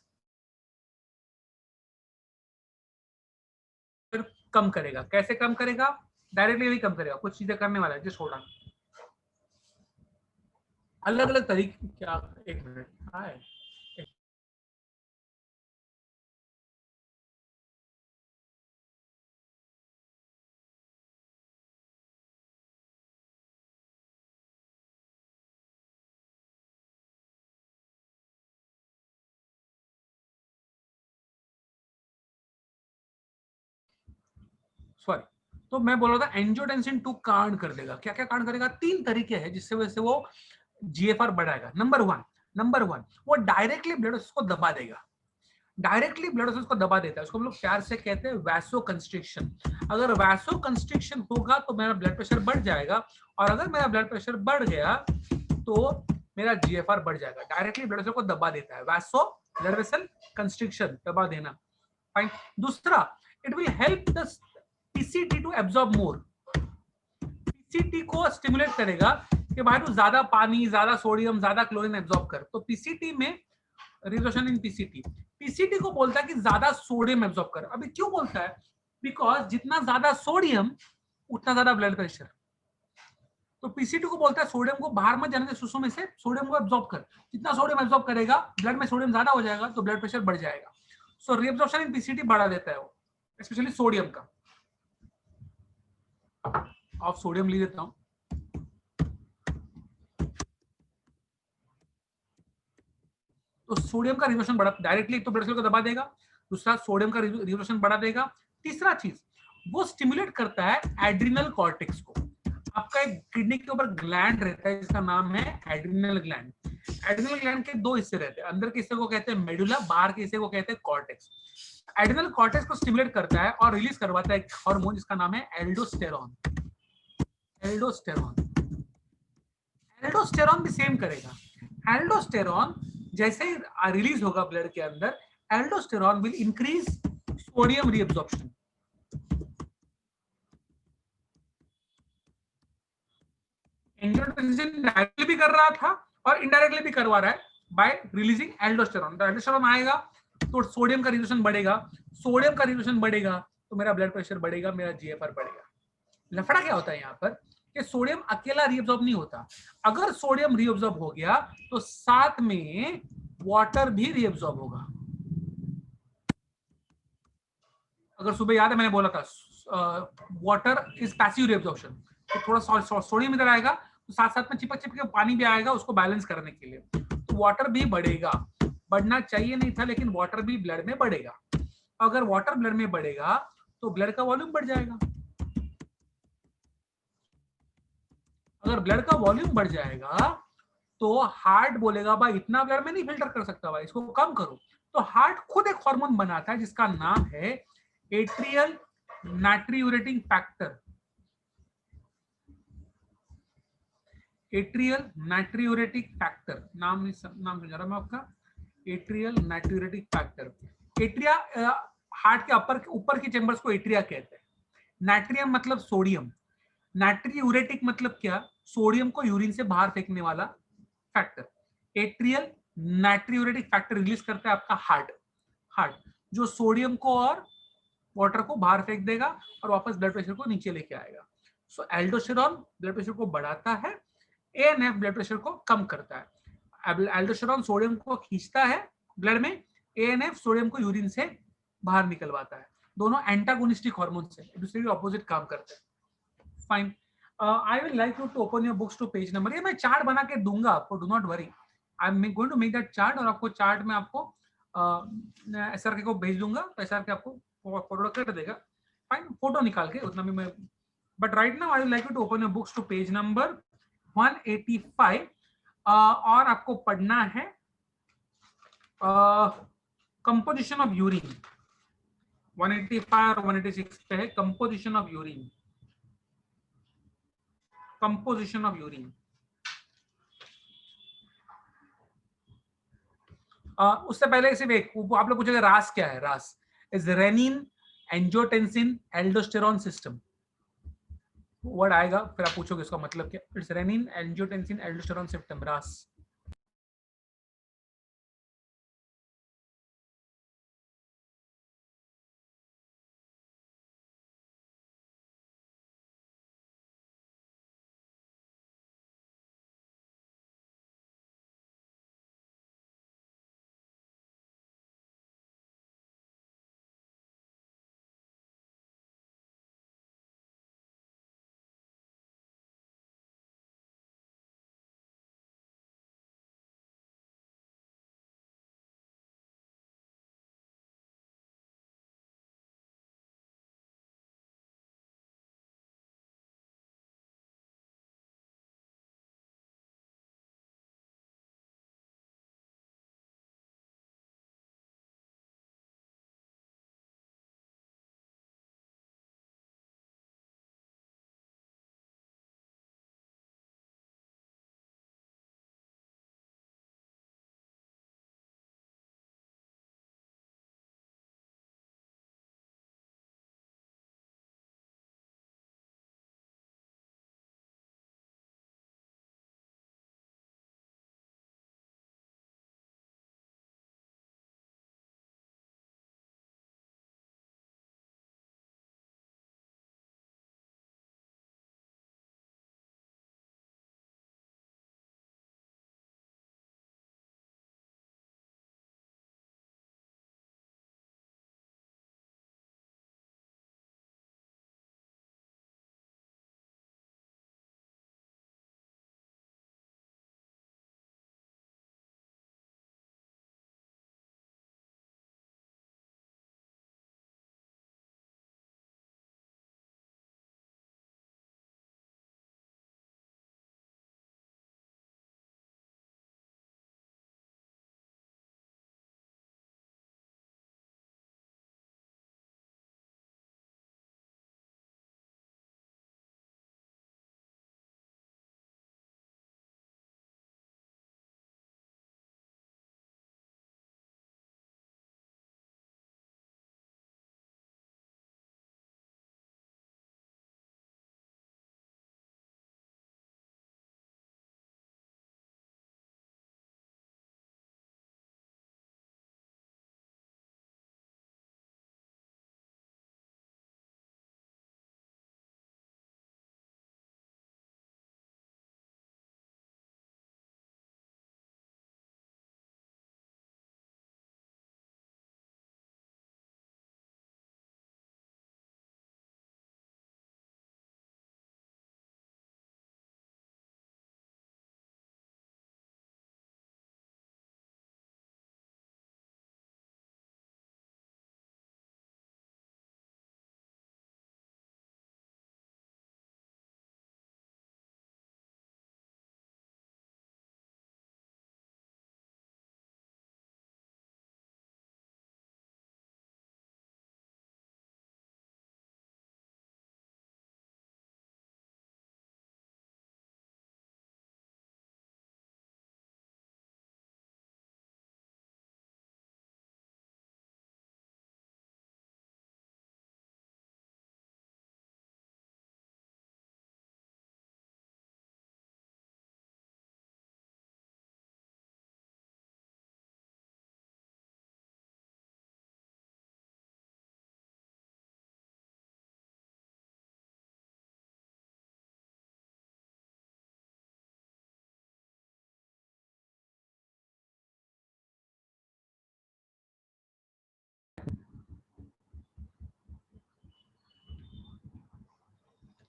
कम करेगा। कैसे कम करेगा, डायरेक्टली नहीं कम करेगा, कुछ चीजें करने वाला है, जस्ट होल्ड ऑन, अलग अलग तरीके, क्या, एक मिनट, हाय, सॉरी, तो मैं बोल रहा था एंजियोटेंसिन 2 कांड कर देगा। क्या क्या कांड करेगा, 3 तरीके हैं जिससे वजह से वो जीएफआर बढ़ाएगा। नंबर वन वो डायरेक्टली ब्लड वेसल्स को दबा देगा, डायरेक्टली ब्लड वेसल्स को दबा देता है, उसको हम लोग प्यार से कहते हैं वैसो कंस्ट्रिक्शन। अगर वैसो कंस्ट्रिक्शन होगा तो मेरा ब्लड प्रेशर बढ़ जाएगा, और अगर मेरा ब्लड प्रेशर बढ़ गया तो मेरा जीएफआर बढ़ जाएगा। डायरेक्टली ब्लड वेसल को दबा देता है, वैसो ब्लड वेसल कंस्ट्रिक्शन, दबा देना, फाइन। दूसरा, it will help the PCT to absorb more, PCT को स्टिमुलेट करेगा कि भाई तू ज्यादा पानी, ज्यादा सोडियम, ज्यादा क्लोरीन एब्सॉर्ब कर। तो पीसीटी में रिजोल्यूशन इन पीसीटी, पीसीटी को बोलता है कि ज्यादा सोडियम एब्सॉर्ब कर। अभी क्यों बोलता है, बिकॉज जितना ज्यादा सोडियम उतना ज्यादा ब्लड प्रेशर, तो पीसीटी को बोलता है सोडियम को बाहर मत जाने दे, सुसु में से सोडियम को एब्सॉर्ब कर, जितना सोडियम एब्सॉर्ब करेगा ब्लड में सोडियम ज्यादा हो जाएगा तो ब्लड प्रेशर बढ़ जाएगा। सो रीअब्जॉर्प्शन इन पीसीटी बढ़ा देता है वो, स्पेशली सोडियम का। ऑफ सोडियम ले देता हूं, तो सोडियम का रिजोल्यूशन बढ़ा, डायरेक्टली एक तो ब्लड सेल को दबा देगा, दूसरा सोडियम का रिजोल्यूशन बढ़ा देगा, तीसरा चीज वो स्टिमुलेट करता है एड्रिनल कॉर्टेक्स को। आपका एक किडनी के ऊपर ग्लैंड रहता है जिसका नाम है एड्रिनल ग्लैंड। एड्रिनल ग्लैंड के दो हिस्से रहते हैं, अंदर के हिस्से को कहते हैं मेडुला, बाहर के हिस्से को कहते हैं कॉर्टेक्स। एड्रिनल कॉर्टेक्स को स्टिमुलेट करता है और रिलीज करवाता है एक हार्मोन जिसका नाम है एल्डोस्टेरॉन। एल्डोस्टेरॉन एल्डोस्टेरॉन भी सेम करेगा। एल्डोस्टेरॉन जैसे ही रिलीज होगा ब्लड के अंदर, aldosterone will increase sodium reabsorption. Angiotensin directly भी कर रहा था और इनडायरेक्टली भी करवा रहा है बाय रिलीजिंग एल्डोस्टेरॉन। तो एल्डोस्टेरॉन आएगा तो सोडियम का रिजोल्यूशन बढ़ेगा, सोडियम का रिजोल्यूशन बढ़ेगा तो मेरा ब्लड प्रेशर बढ़ेगा, मेरा जीएफआर बढ़ेगा। लफड़ा क्या होता है यहाँ पर कि सोडियम अकेला रीअब्सॉर्ब नहीं होता। अगर सोडियम रीअब्सॉर्ब हो गया तो साथ में वाटर भी रीअब्सॉर्ब होगा। अगर सुबह याद है मैंने बोला था वाटर इज पैसिव रीअब्सॉर्प्शन, तो थोड़ा सोडियम इधर आएगा तो साथ साथ में चिपक चिपक के पानी भी आएगा उसको बैलेंस करने के लिए, तो वाटर भी बढ़ेगा। बढ़ना चाहिए नहीं था लेकिन वाटर भी ब्लड में बढ़ेगा। अगर वाटर ब्लड में बढ़ेगा तो ब्लड का वॉल्यूम बढ़ जाएगा। अगर ब्लड का वॉल्यूम बढ़ जाएगा तो हार्ट बोलेगा भाई इतना ब्लड में नहीं फिल्टर कर सकता भाई, इसको कम करो। तो हार्ट खुद एक हार्मोन बनाता है जिसका नाम है atrial natriuretic factor. Atrial natriuretic factor नाम समझा रहा मैं आपका। Atrial natriuretic factor. Atria heart के ऊपर की चेंबर्स को एट्रिया कहते हैं। नाट्रियम मतलब सोडियम, नाट्रियूरेटिक मतलब क्या, सोडियम को यूरिन से बाहर फेंकने वाला factor. Atrial natriuretic factor release करता है आपका हार्ट जो सोडियम को और वाटर को बाहर फेंक देगा और वापस ब्लड प्रेशर को नीचे लेके आएगा। सो एल्डोस्टेरॉन ब्लड प्रेशर को बढ़ाता है, एएनएफ ब्लड प्रेशर को कम करता है। एल्डोस्टेरॉन सोडियम को खींचता है ब्लड में, एएनएफ सोडियम को यूरिन से बाहर निकलवाता है। दोनों एंटागोनिस्टिक हार्मोन्स हैं, एक दूसरे के ऑपोजिट काम करते हैं। Fine, I will like you to open your books to page number, ये मैं चार्ट बना के दूंगा आपको, do not worry. I am going to make that chart और आपको चार्ट में आपको एसआरके को भेज दूंगा तो एसआरके आपको फोटो कर देगा। फाइन, फोटो निकाल के उतना भी मैं, but right now I will like you to open your books to page number 185 और आपको पढ़ना है कंपोजिशन ऑफ यूरिन। 185 और 186 पे है composition of urine. Composition of urine. उससे पहले सिर्फ एक आप लोग पूछेगा रास क्या है। रास is renin angiotensin aldosterone system. Word आएगा फिर आप पूछोगे इसका मतलब क्या। It's renin angiotensin aldosterone system, रास।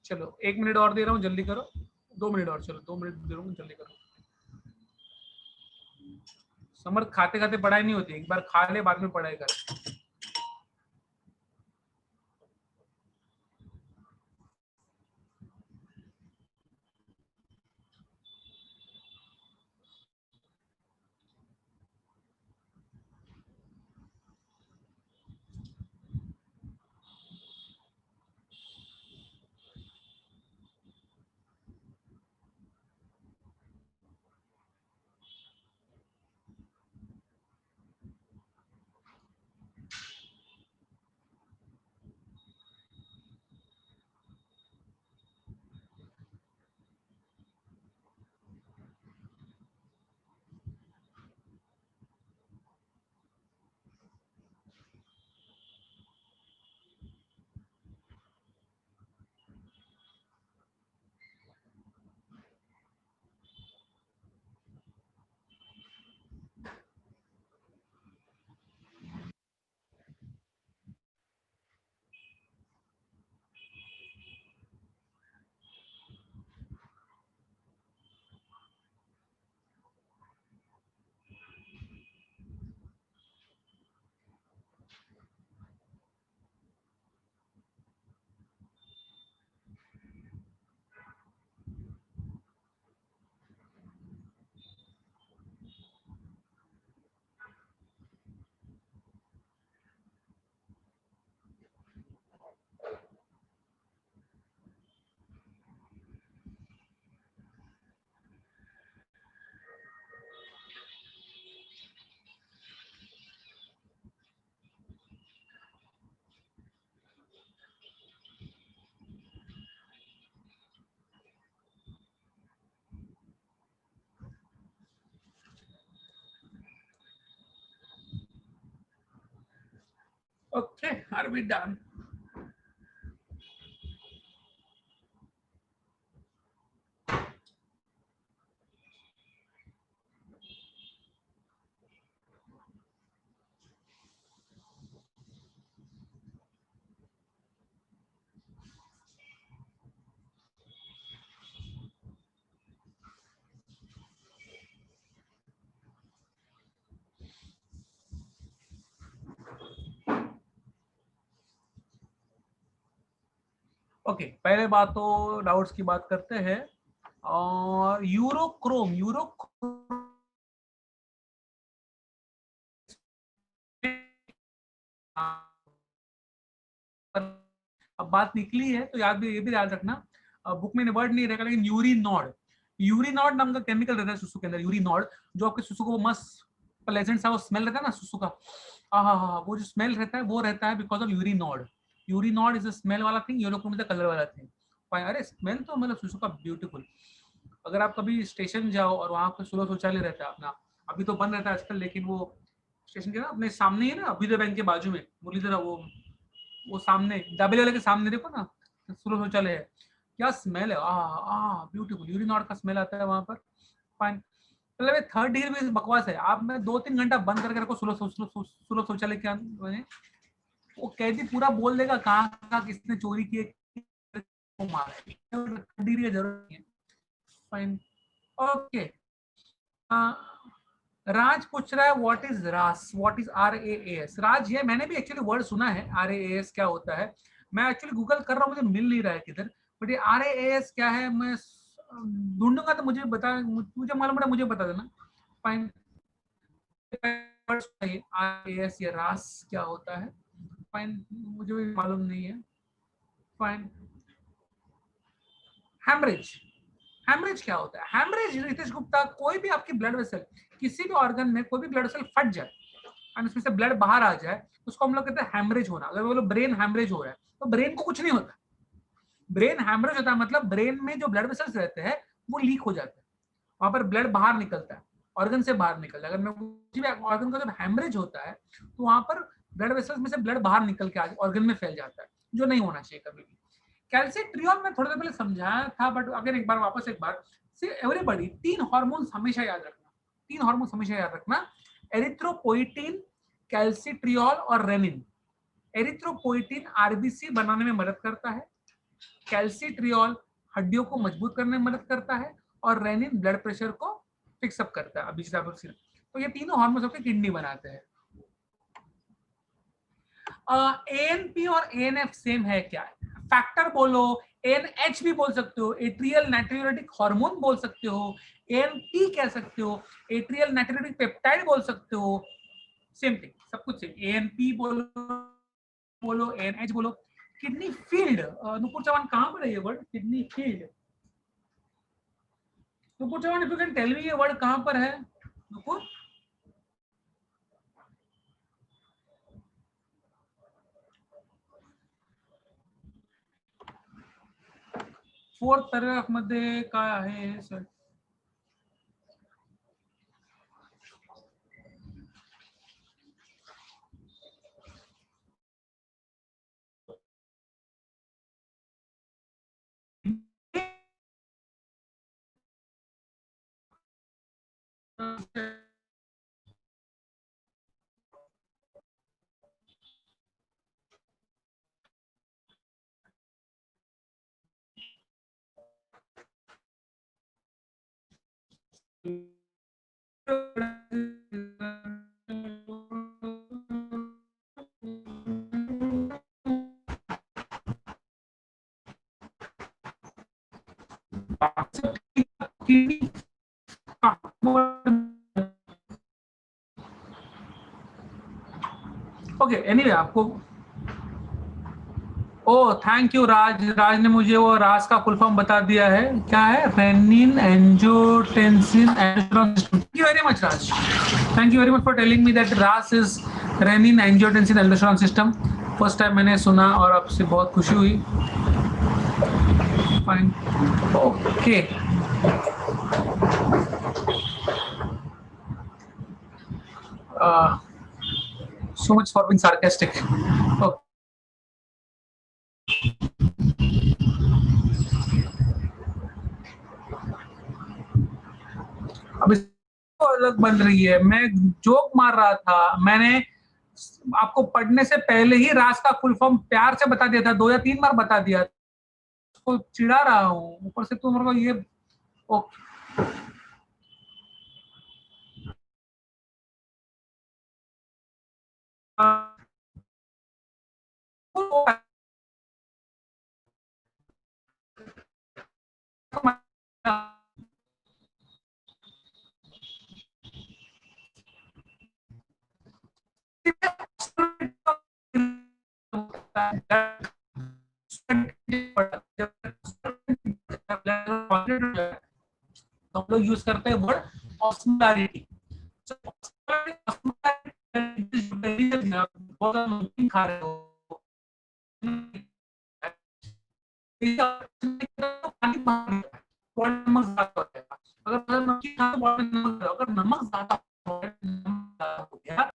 चलो 1 मिनट और दे रहा हूँ, जल्दी करो। 2 मिनट और, चलो 2 मिनट दे रहा हूँ, जल्दी करो। समर खाते खाते पढ़ाई नहीं होती, एक बार खा ले बाद में पढ़ाई कर। Okay, are we done? Okay, पहले बात तो डाउट्स की बात करते हैं। और यूरोक्रोम अब बात निकली है तो ये भी याद रखना, बुक में वर्ड नहीं रहेगा, लेकिन यूरिनॉड नाम का केमिकल रहता है सुसु के अंदर, यूरिनॉड, जो आपके सुसु को मस्त प्लेजेंट सा वो स्मेल रहता है ना सुसु का, वो जो स्मेल रहता है वो रहता है because of urinod. Urinod is a smell वाला thing, urochrome is a colour वाला थिंग। अरे स्मेल तो मतलब सुसु का ब्यूटीफुल। अगर आप कभी स्टेशन जाओ और वहाँ पे सुलह शौचालय रहता है अपना, अभी तो बंद रहता है आजकल, लेकिन वो स्टेशन के ना अपने सामने ही है ना, अभ्युदय बैंक के बाजू में, मुरलीधर वो सामने दाबेली वाले के सामने देखो ना, सुलह शौचालय है। क्या स्मेल है, ब्यूटीफुल यूरिनॉड का स्मेल आता है वहां पर। फाइन, मतलब थर्ड डिग्री में बकवास है। आप मैं 2-3 घंटा बंद करके रखो सुलह शौचालय के अंदर, वो कैदी पूरा बोल देगा कहाँ कहाँ किसने चोरी की है, मारा है। थर्ड डिग्री की जरूरत नहीं है। Fine, okay. राज पूछ रहा है व्हाट इज रास, व्हाट इज RAAS। राज, ये मैंने भी एक्चुअली वर्ड सुना है, RAAS क्या होता है। मैं एक्चुअली गूगल कर रहा हूँ, मुझे मिल नहीं रहा है किधर, बट ये RAAS क्या है मैं ढूंढूंगा तो मुझे मुझे मालूम है, मुझे बता देना। फाइन, RAAS या रास क्या होता है, फाइन, मुझे भी मालूम नहीं है। फाइन, हैमरेज, हैमरेज क्या होता है? हैमरेज रितेश गुप्ता, कोई भी आपकी ब्लड वेसल, किसी भी ऑर्गन में कोई भी ब्लड वेसल फट जाए और उसमें से ब्लड बाहर आ जाए, उसको हम लोग कहते हैं हैमरेज होना। अगर वो लोग ब्रेन हैमरेज हो रहा है तो ब्रेन को कुछ नहीं होता, ब्रेन हैमरेज होता है मतलब ब्रेन में जो ब्लड वेसल्स रहते हैं वो लीक हो जाते हैं, वहां पर ब्लड बाहर निकलता है, ऑर्गन से बाहर निकलता है। अगर मैं किसी भी ऑर्गन का जब हैमरेज होता है तो वहां पर ब्लड वेसल्स में से ब्लड बाहर निकल के ऑर्गन में फैल जाता है, जो नहीं होना चाहिए कभी भी। कैल्सिट्रियोल में थोड़ी देर पहले समझाया था, बट अगर एक बार वापस एक बार से, एवरीबॉडी 3 हार्मोन्स हमेशा याद रखना, 3 हार्मोन्स हमेशा याद रखना, एरिथ्रोपोइटिन, कैल्सिट्रियोल और रेनिन। एरिथ्रोपोइटिन आरबीसी बनाने में मदद करता है, कैल्सिट्रियोल हड्डियों को मजबूत करने में मदद करता है और रेनिन ब्लड प्रेशर को फिक्सअप करता है। अभी तो ये तीनों हार्मोन्स होकर किडनी बनाते हैं। एएनपी और एएनएफ सेम है क्या? फैक्टर बोलो, एनएच भी बोल सकते हो, एट्रियल नाइट्रोरेटिक हार्मोन बोल सकते हो, एएनपी कह सकते हो, एट्रियल नाइट्रोरेटिक पेप्टाइड बोल सकते हो, सेम थिंग, सब कुछ सेम। एएनपी बोलो एनएच बोलो। किडनी फील्ड, नुपुर चौहान कहां पर है ये word kidney field? Nupur Chauhan, if you can tell me ये वर्ड कहां पर है नुपुर? फोर्थ पैराग्राफ मध्ये काय आहे सर? ओके, एनीवे आपको, ओ थैंक यू राज, राज ने मुझे वो रास का फुल फॉर्म बता दिया है, क्या है? Renin angiotensin aldosterone system. Thank you very much Raj, thank you very much for telling me that RAS is renin angiotensin aldosterone system. First time मैंने सुना और आपसे बहुत खुशी हुई। Fine, okay. So much for being sarcastic. Okay. अब इसको अलग बन रही है, मैं जोक मार रहा था, मैंने आपको पढ़ने से पहले ही रास का फुल फॉर्म प्यार से बता दिया था, 2 या 3 बार बता दिया, उसको चिढ़ा रहा हूँ, ऊपर से तुम लोग ये ओके। हम लोग यूज करते हैं वर्ड ऑस्मोलैरिटी। बहुत नमकीन खा रहे हो, नमक ज्यादा हो जाएगा। अगर नमकीन खा तो अगर नमक ज्यादा हो गया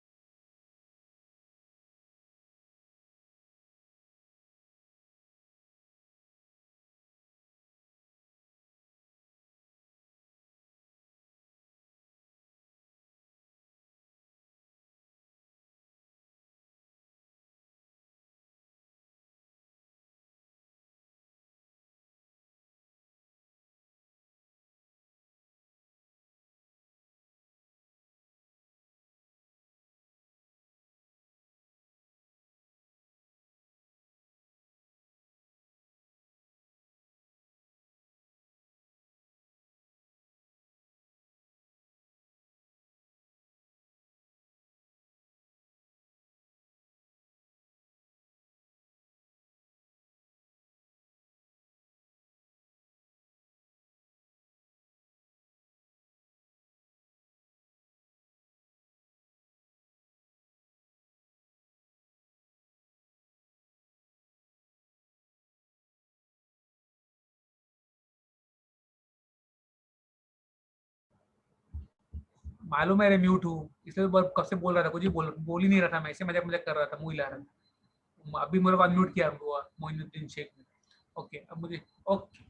मालूम है म्यूट हूँ, इसलिए कब से बोल रहा था, कुछ बोल ही नहीं रहा था, मैं ऐसे मजाक मजाक कर रहा था, मुंह हिला रहा था। अभी मेरे को म्यूट किया हुआ मोइनुद्दीन शेख ने। ओके, अब मुझे ओके,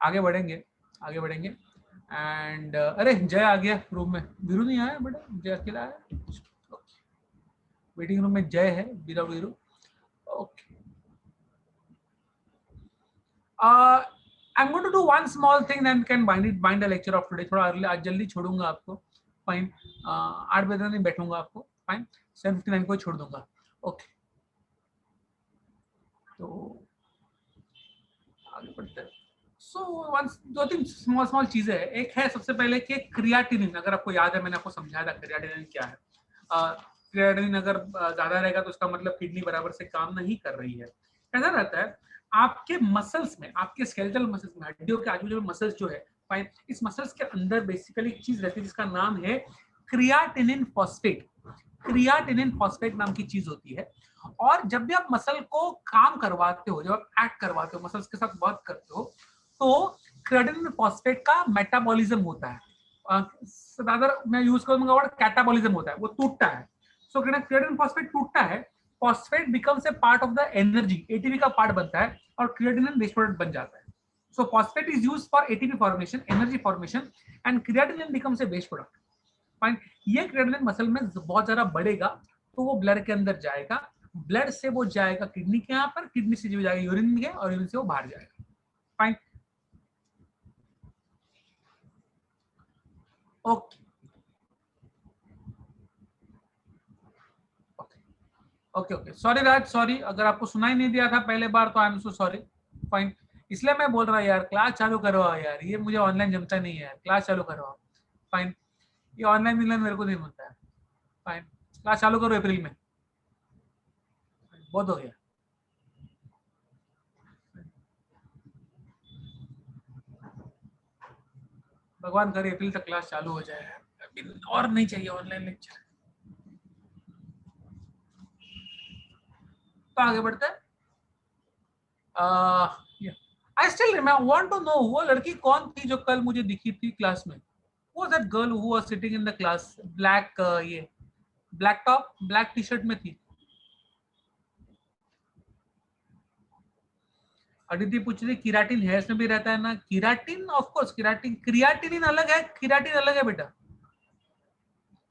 आगे बढ़ेंगे, आगे बढ़ेंगे। एंड अरे जय आ गया रूम में, वीरू नहीं आया बेटा, जय अकेला आया। वेटिंग रूम में जय है without Veeru. Okay, I am going to do one small thing then can bind the lecture of today. थोड़ा अर्ली आज जल्दी छोड़ूंगा आपको, फाइन। 8 बजे तक नहीं बैठूंगा आपको, फाइन। 7:59 को छोड़ दूंगा। ओके, तो आगे बढ़ते हैं। सो दो तीन स्मॉल स्मॉल चीजें हैं। एक है सबसे पहले कि क्रियाटिनिन, अगर आपको याद है मैंने आपको समझाया था क्रियाटिनिन क्या है। क्रियाटिनिन अगर ज्यादा रहेगा तो उसका मतलब किडनी बराबर से काम नहीं कर रही है। ऐसा रहता है आपके मसल्स में, आपके स्केलेटल मसल्स में, हड्डियों के आजू बाजू मसल्स जो है, फाइन, इस मसल्स के अंदर बेसिकली एक चीज रहती है जिसका नाम है क्रियाटिनिन फॉस्फेट। क्रियाटिनिन फॉस्फेट नाम की चीज होती है। और जब भी आप मसल को काम करवाते हो, जब आप एक्ट करवाते हो, मसल्स के साथ वर्क करते हो, तो क्रिएटिनिन फॉस्फेट का मेटाबॉलिज्म होता है। अगर मैं यूज करूंगा वर्ड कैटाबॉलिज्म होता है, वो टूटता है। सो क्रिएटिनिन फॉस्फेट टूटता है, phosphate becomes a part of the energy, ATP का पार्ट बनता है और क्रिएटिनिन वेस्ट प्रोडक्ट बन जाता है। So phosphate is used for ATP formation, energy formation, and creatinine becomes a waste product, fine. ये क्रिएटिनिन मसल में बहुत ज्यादा बढ़ेगा तो वो ब्लड के अंदर जाएगा, ब्लड से वो जाएगा किडनी के यहाँ पर, किडनी से जो जाएगा यूरिन में, और यूरिन से वो बाहर जाएगा, fine. Okay okay okay, sorry Raj, sorry अगर आपको सुनाई नहीं दिया था पहले बार तो I am so sorry, fine. इसलिए मैं बोल रहा यार क्लास चालू करवाओ यार, ये मुझे ऑनलाइन जमता नहीं है यार, क्लास चालू करवाओ, फाइन। ये ऑनलाइन मिलना मेरे को नहीं मिलता है, फाइन। क्लास चालू करो अप्रैल में, बहुत हो गया। भगवान करे अप्रैल तक क्लास चालू हो जाए, अभी और नहीं चाहिए ऑनलाइन लेक्चर। तो आगे बढ़ते हैं। I still want to know, वो लड़की कौन थी जो कल मुझे दिखी थी क्लास में? वो that girl who was sitting in the class, black, ये black top black T shirt में थी। अदिति पूछ रही किराटिन है इसमें भी रहता है ना? Keratin of course, keratin, creatinine अलग है, किराटिन अलग है बेटा।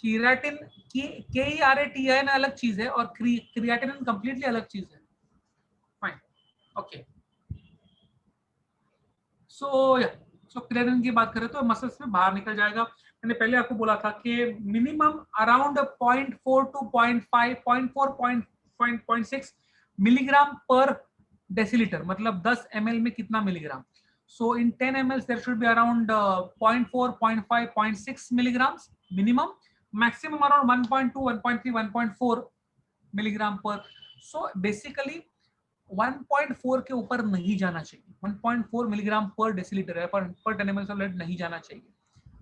किराटिन की KERATIN अलग चीज है और क्रियाटिनिन कंप्लीटली अलग चीज है, फाइन। ओके, सो या, सो क्रिएटिनिन की बात करें तो मसल्स में बाहर निकल जाएगा। मैंने पहले आपको बोला था कि minimum around 0.4 to 0.5, 0.4, 0.6 milligram per decilitre, मतलब 10 ml में कितना milligram. So in 10 ml there should be around 0.4, 0.5, 0.6 milligrams minimum, maximum around 1.2, 1.3, 1.4 milligram per. So basically 1.4 के ऊपर नहीं जाना चाहिए, 1.4 मिलीग्राम पर डेसीलीटर है, पर 10 ml ऑफ ब्लड नहीं जाना चाहिए,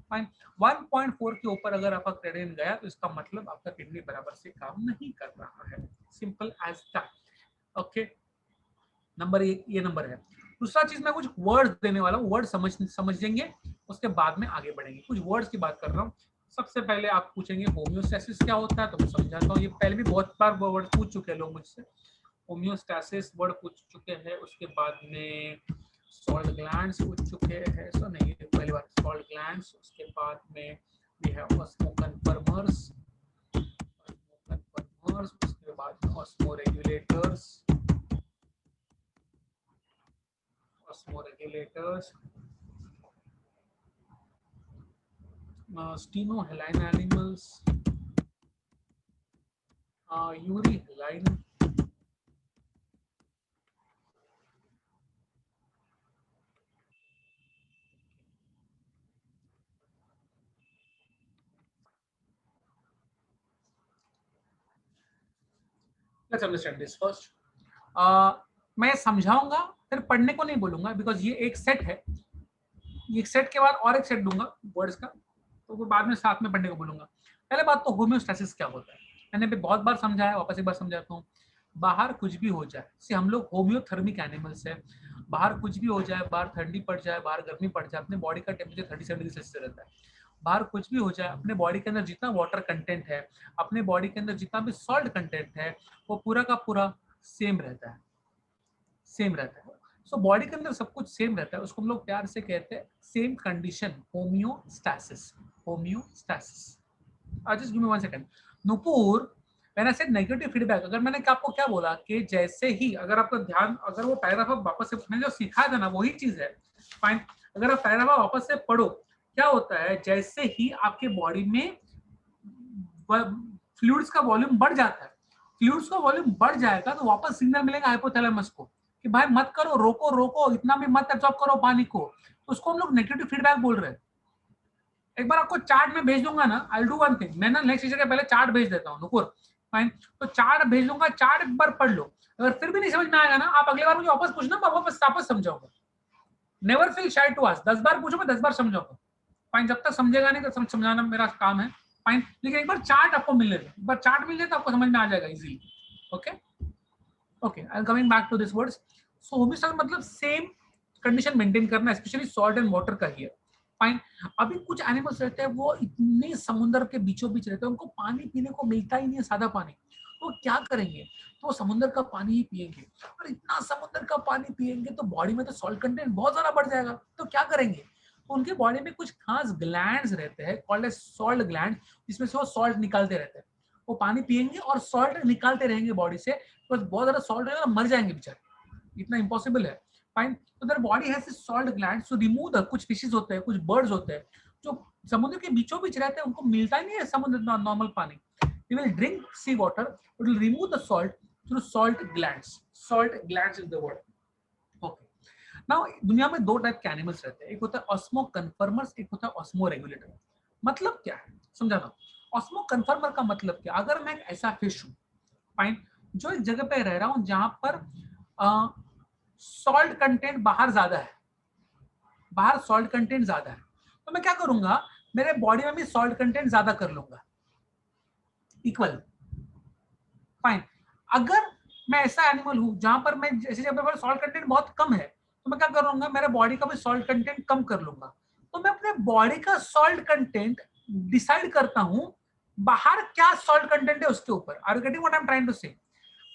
फाइन। 1.4 के ऊपर अगर आपका क्रिएटिनिन गया तो इसका मतलब आपका किडनी बराबर से काम नहीं कर रहा है, simple as that. Okay, number एक ये नंबर है। दूसरा चीज मैं कुछ वर्ड्स देने वाला हूँ, वर्ड समझेंगे, उसके बाद में आगे बढ़ेंगे। कुछ वर्ड्स की बात कर रहा हूँ। सबसे पहले आप पूछेंगे होम्योस्टैसिस क्या होता है, तो मैं समझाता हूँ। ये पहले भी बहुत बार वर्ड पूछ चुके हैं लोग मुझसे, होम्योस्टैसिस वर्ड पूछ चुके हैं। उसके बाद में सॉल्ट ग्लैंड्स पूछ चुके हैं, सो नहीं पहली बार सॉल्ट ग्लैंड्स। उसके बाद में वी हैव ऑस्मोकन्फर्मर्स, उसके बाद ऑस्मोरेगुलेटर्स, osmoregulators, stenohaline animals, urehaline, let's understand this first. मैं समझाऊंगा फिर पढ़ने को नहीं बोलूंगा, बिकॉज ये एक सेट है, ये सेट के बाद और एक सेट दूंगा वर्ड्स का, तो वो बाद में साथ में पढ़ने को बोलूंगा। पहले बात तो होम्योस्टैसिस क्या होता है, मैंने भी बहुत बार समझाया, वापस एक बार समझाता हूँ। बाहर कुछ भी हो जाए, से हम लोग होम्योथर्मिक एनिमल्स है, बाहर कुछ भी हो जाए, बाहर ठंडी पड़ जाए, बाहर गर्मी पड़ जाए, अपने बॉडी का टेम्परेचर 37 डिग्री सेल्सियस रहता है। बाहर कुछ भी हो जाए, अपने बॉडी के अंदर जितना वाटर कंटेंट है, अपने बॉडी के अंदर जितना भी सॉल्ट कंटेंट है, वो पूरा का पूरा सेम रहता है, सेम रहता है। सो बॉडी के अंदर सब कुछ सेम रहता है, उसको हम लोग प्यार से कहते हैं same condition, homeostasis, homeostasis. Just give me 1 second. Nupur, मैंने से नेगेटिव फीडबैक, अगर मैंने आपको क्या बोला कि जैसे ही अगर आपका ध्यान, अगर वो पैराग्राफ आप वापस से, मैंने जो सिखाया था ना वही चीज है, फाइन। अगर आप पैराग्राफ वापस से पढ़ो, क्या होता है जैसे ही आपके बॉडी में फ्लूइड्स का वॉल्यूम बढ़ जाता है, फ्लूइड्स का वॉल्यूम बढ़ जाएगा तो वापस सिग्नल मिलेगा हाइपोथैलेमस को कि भाई मत करो, रोको रोको, इतना भी मत एब्जॉर्ब करो पानी को। तो उसको हम लोग नेगेटिव फीडबैक बोल रहे हैं। एक बार आपको चार्ट में भेज दूंगा ना, आई डू वन थिंग, मैं ना नेक्स्ट टीचर के पहले चार्ट भेज देता हूँ, नुपुर फाइन। तो चार्ट भेज दूंगा, चार्ट एक बार पढ़ लो, अगर फिर भी नहीं समझ में आएगा ना, आप अगले बार मुझे वापस पूछना, मैं वापस समझाऊंगा। Never feel shy to ask, 10 बार पूछो मैं 10 बार समझाऊंगा, फाइन। जब तक समझेगा नहीं तो समझाना मेरा काम है, फाइन। लेकिन एक बार चार्ट आपको मिलने दो, एक बार चार्ट मिल जाए तो आपको समझ में आ जाएगा easily. Okay okay, I am coming back to this words. So homeostatic मतलब सेम कंडीशन मेंटेन करना, स्पेशली सॉल्ट एंड वाटर का ही है, फाइन। अभी कुछ एनिमल्स रहते हैं वो इतने समुद्र के बीचों बीच रहते हैं, उनको पानी पीने को मिलता ही नहीं है, सादा पानी। तो क्या करेंगे, तो समुद्र का पानी ही पिएंगे, और इतना समुद्र का पानी पिएंगे तो बॉडी में तो सॉल्ट कंटेंट बहुत ज्यादा बढ़ जाएगा। तो क्या करेंगे, तो उनके बॉडी में कुछ खास ग्लैंड्स रहते हैं कॉल्ड एज सॉल्ट ग्लैंड, जिसमें से वो सॉल्ट निकालते रहते हैं। वो पानी पिएंगे और सॉल्ट निकालते रहेंगे बॉडी से, तो बहुत ज्यादा सॉल्ट रहेगा, मर जाएंगे बेचारे, इतना इम्पॉसिबल है, फाइन। तो there body has this salt glands to remove the, कुछ फिशेस होते हैं, कुछ बर्ड्स होते हैं जो समुद्र के बीचों बीच रहते हैं, उनको मिलता ही नहीं है समुद्र नॉर्मल पानी। They will drink sea water, it will remove the salt through salt glands. Salt glands is the word. Okay. Now दुनिया में दो टाइप के एनिमल्स रहते हैं, एक होता है ऑस्मो कन्फर्मर्स, एक होता है ऑस्मो रेगुलेटर। मतलब क्या है समझाना। ऑस्मो कन्फर्मर का मतलब क्या, अगर मैं एक ऐसा फिश हूं, फाइन, जो एक जगह पे रह रहा हूं जहां पर सॉल्ट कंटेंट बाहर ज्यादा है, बाहर सॉल्ट कंटेंट ज्यादा है, तो मैं क्या करूंगा, मेरे बॉडी में भी सॉल्ट कंटेंट ज्यादा कर लूंगा, इक्वल, फाइन। अगर मैं ऐसा एनिमल हूं जहां पर मैं जैसे जगह पर सॉल्ट कंटेंट बहुत कम है, तो मैं क्या करूंगा, मेरे बॉडी का भी सॉल्ट कंटेंट कम कर लूंगा। तो मैं अपने बॉडी का सॉल्ट कंटेंट डिसाइड करता हूं, बाहर क्या सॉल्ट कंटेंट है उसके ऊपर। Are you getting what I am trying to say?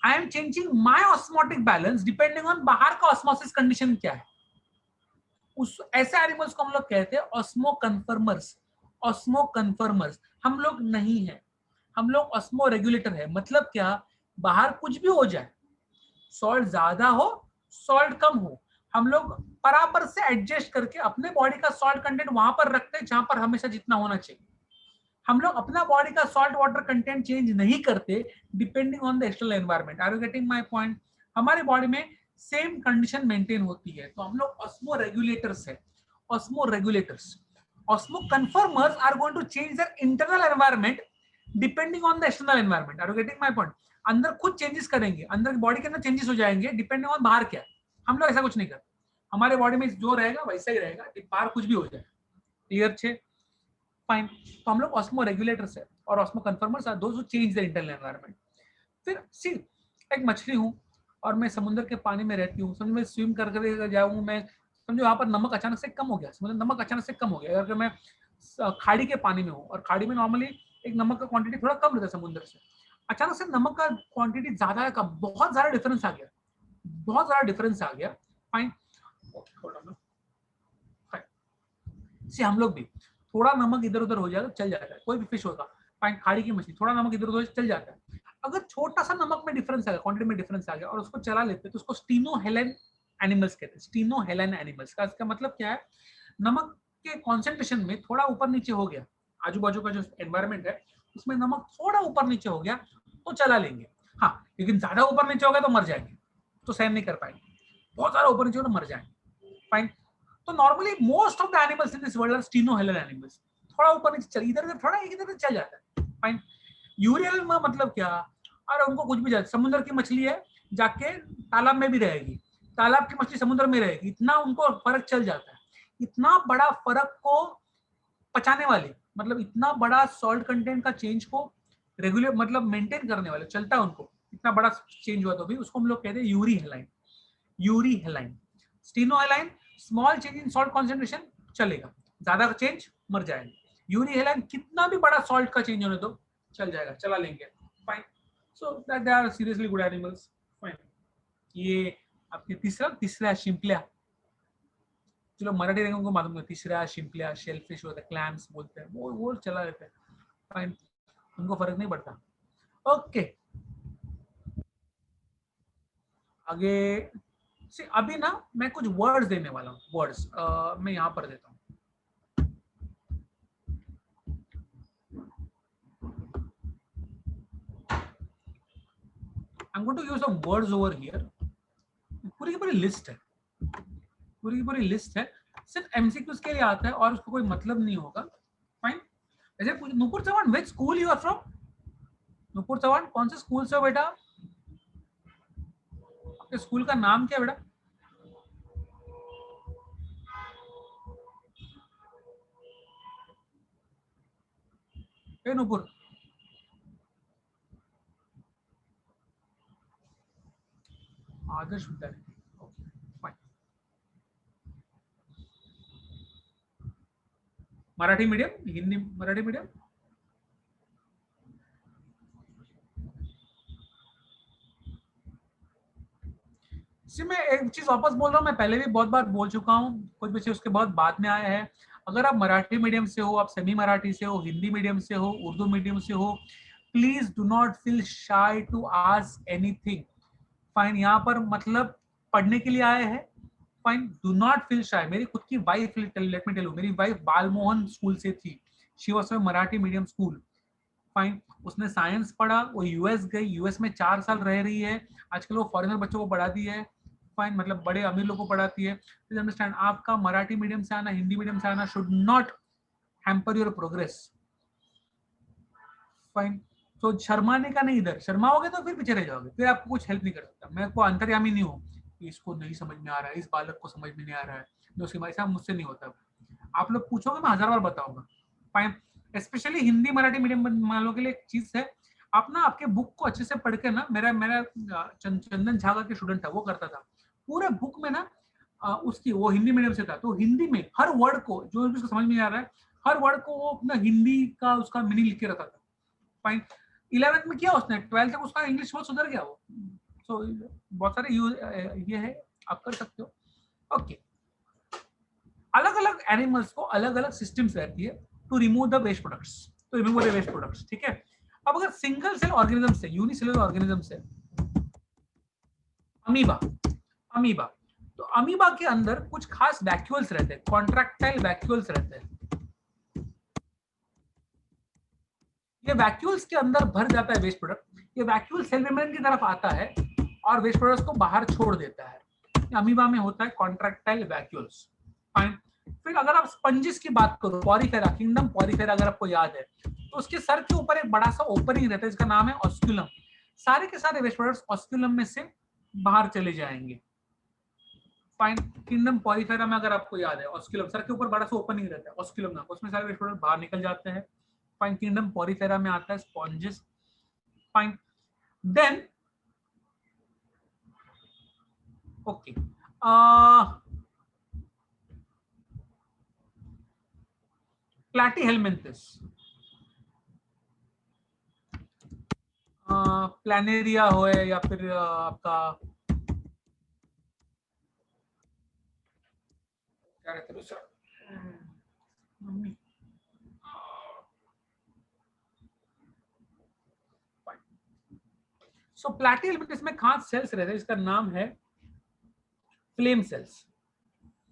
I am changing my osmotic balance depending on बाहर का ऑस्मोसिस कंडीशन क्या है। उस ऐसे एनिमल्स को हम लोग कहते हैं ऑस्मो कन्फर्मर्स। ऑस्मो कन्फर्मर्स हम लोग नहीं है, हम लोग ऑस्मो रेगुलेटर है। मतलब क्या, बाहर कुछ भी हो जाए, सॉल्ट ज्यादा हो सॉल्ट कम हो, हम लोग बराबर से एडजस्ट करके अपने बॉडी का सॉल्ट कंटेंट वहां पर रखते हैं जहां पर हमेशा जितना होना चाहिए। हम लोग अपना बॉडी का सॉल्ट वाटर कंटेंट चेंज नहीं करते depending on the external environment. Are you getting my point? हमारे बॉडी में सेम कंडीशन मेंटेन होती है, तो हम लोग ऑस्मो रेगुलेटर्स है। Osmoregulators, osmoconformers are going to change their internal environment depending on the external environment. Are you getting my point? अंदर खुद चेंजेस करेंगे, अंदर बॉडी के अंदर चेंजेस हो जाएंगे डिपेंडिंग ऑन बाहर क्या है। हम लोग ऐसा कुछ नहीं करते, हमारे बॉडी में जो रहेगा वैसा ही रहेगा, बाहर कुछ भी हो जाए। क्लियर छे? फाइन। तो हम लोग ऑस्मो रेगुलेटर्स है और osmoconformers are those who change the internal environment. फिर सी, एक मछली हूँ और मैं समुद्र के पानी में रहती हूँ, समझो मैं स्विम कर कर जाऊँ, मैं समझो यहाँ पर नमक अचानक से कम हो गया, समझो नमक अचानक से कम हो गया, अगर मैं खाड़ी के पानी में हूँ, और खाड़ी में नॉर्मली एक नमक का क्वांटिटी थोड़ा कम रहता है समुद्र से, अचानक से नमक का क्वांटिटी ज्यादा है, कम, बहुत ज्यादा डिफरेंस आ गया, बहुत ज्यादा डिफरेंस आ गया, फाइन। से हम लोग भी थोड़ा नमक इधर उधर हो जाएगा चल जाता है, कोई भी फिश होगा, फाइन, खाड़ी की मछली, थोड़ा नमक इधर उधर चल जाता है। अगर छोटा सा नमक में डिफरेंस आ गया, क्वांटिटी में डिफरेंस आ गया और उसको चला लेते हैं, तो उसको स्टीनोहेलन एनिमल्स कहते हैं। स्टीनोहेलन एनिमल्स का इसका मतलब क्या है, नमक के कॉन्सेंट्रेशन में थोड़ा ऊपर नीचे हो गया, आजू बाजू का जो एनवायरमेंट है उसमें नमक थोड़ा ऊपर नीचे हो गया तो चला लेंगे, हाँ, लेकिन ज्यादा ऊपर नीचे हो गया तो मर जाएंगे, तो सहन नहीं कर पाएंगे, बहुत ज्यादा ऊपर नीचे हो तो मर जाएंगे, फाइन। तो normally most of the animals in this world are stenohaline animals, थोड़ा ऊपर नीचे चल, इधर थोड़ा एक इधर चल जाता है, फाइन। यूरियल में मतलब क्या, और उनको कुछ भी जाए, समुद्र की मछली है जाके तालाब में भी रहेगी, तालाब की मछली समुद्र में रहेगी, इतना उनको फर्क चल जाता है। इतना बड़ा फर्क को पचाने वाले, मतलब इतना बड़ा सॉल्ट कंटेंट का चेंज को रेगुलर मतलब मेंटेन करने वाले, चलता है उनको, इतना बड़ा चेंज हुआ तो भी उसको हम लोग कहते हैं euryhaline. Euryhaline, stenohaline small change in salt concentration चलेगा, ज्यादा चेंज मर जाएगा। यूरी हेलाइन कितना भी बड़ा सॉल्ट का चेंज होने दो चल जाएगा, चला लेंगे, fine. So that they are seriously good animals, fine. ये आपके तीसरा है शिंपल्या, चलो मराठी रहेंगे उनको मालूम है, तीसरा शिंपल्या, शेलफिश होता है, क्लैम्स बोलते हैं, वो चला रहता है, फाइन, उनको फर्क नहीं पड़ता। ओके आगे से अभी ना मैं कुछ वर्ड्स देने वाला हूँ, वर्ड्स मैं यहाँ पर देता हूँ। I'm going to use some words over here. पूरी की पूरी लिस्ट है, पूरी की पूरी लिस्ट है, सिर्फ एमसीक्यूज के लिए आता है और उसको कोई मतलब नहीं होगा। फाइन। ऐसे Nupur Chauhan, which school you are from? Nupur Chauhan कौन से स्कूल से हो बेटा? आपके स्कूल का नाम क्या है बेटा? ए Nupur, Adarsh Vidyalaya. Fine. Marathi medium, Hindi Marathi medium? जी मैं एक चीज वापस बोल रहा हूँ, मैं पहले भी बहुत बार बोल चुका हूँ, कुछ बच्चे उसके बहुत बाद में आए हैं। अगर आप मराठी मीडियम से हो, आप सेमी मराठी से हो, हिंदी मीडियम से हो, उर्दू मीडियम से हो, please do not feel shy to ask anything. Fine, यहाँ पर मतलब पढ़ने के लिए आए हैं। फाइन, डू नॉट फील शाई। मेरी खुद की wife, let me tell you, मेरी वाइफ बालमोहन स्कूल से थी, she was Marathi medium school. Fine, उसने साइंस पढ़ा, वो यूएस गई, यूएस में 4 साल रह रही है, आजकल वो फॉरेनर बच्चों को पढ़ाती है। फाइन, मतलब बड़े अमीर लोगों को पढ़ाती है। प्लीज अंडरस्टैंड, आपका मराठी मीडियम से आना, हिंदी मीडियम से आना should not hamper your progress. Fine, तो शर्माने का नहीं, इधर शर्माओगे तो फिर पीछे रह जाओगे, फिर आपको कुछ हेल्प नहीं कर सकता। मैं को अंतर्यामी नहीं हूँ कि इसको नहीं समझ में आ रहा है, इस बालक को समझ में नहीं आ रहा है, जो उसकी भाई साहब मुझसे नहीं होता। आप लोग पूछोगे मैं 1000 बार बताऊंगा। Fine, specially Hindi Marathi medium वालों के लिए एक चीज है, आप ना आपके बुक को अच्छे से पढ़ के ना, मेरा मेरा चंदन झा का स्टूडेंट था, वो करता था पूरे बुक में ना, उसकी, वो हिंदी मीडियम से था, तो हिंदी में हर वर्ड को जो भी उसको समझ में नहीं आ रहा है, हर वर्ड को वो अपना हिंदी का उसका मीनिंग लिख के रखा था। फाइन, 11th में किया उसने, 12th तक उसका इंग्लिश बहुत सुधर गया वो। सो बहुत सारे ये है, आप कर सकते हो। ओके, अलग अलग एनिमल्स को अलग अलग सिस्टम्स रहती है to remove the waste products, तो रिमूव द वेस्ट प्रोडक्ट्स, ठीक है। अब अगर सिंगल सेल ऑर्गेनिज्म से, यूनिसेलुलर ऑर्गेनिज्म से, अमीबा, अमीबा, तो अमीबा के अंदर कुछ खास वैक्यूल्स रहते हैं, कॉन्ट्रैक्टाइल वैक्यूल्स रहते हैं। ये वैक्यूल्स के अंदर भर जाता है वेस्ट प्रोडक्ट, ये वैक्यूल सेल मेम्ब्रेन की तरफ आता है और वेस्ट प्रोडक्ट्स को बाहर छोड़ देता है। अमीबा में होता है कॉन्ट्रैक्टाइल वैक्यूल्स। फाइन, फिर अगर आप स्पंजिस की बात करो, पॉरीफेरा, किंगडम पॉरीफेरा अगर आपको याद है, तो उसके सर के ऊपर एक बड़ा सा ओपनिंग रहता है, इसका नाम है ऑस्क्यूलम। सारे के सारे वेस्ट प्रोडक्ट्स ऑस्क्यूलम में से बाहर चले जाएंगे। फाइन, किंगडम पॉरीफेरा में अगर आपको याद है, ऑस्क्यूलम, सर के ऊपर बड़ा सा ओपनिंग रहता है ऑस्क्यूलम नाम, उसमें सारे वेस्ट प्रोडक्ट बाहर निकल जाते हैं। फाइन, किंगडम पॉरीफेरा में आता है sponges. Fine, then okay, platyhelminthes, planaria हो या फिर आपका क्या कहते हैं दूसरा, सो प्लैटीहेलमिन्थस में खास सेल्स रहते हैं, इसका नाम है फ्लेम सेल्स।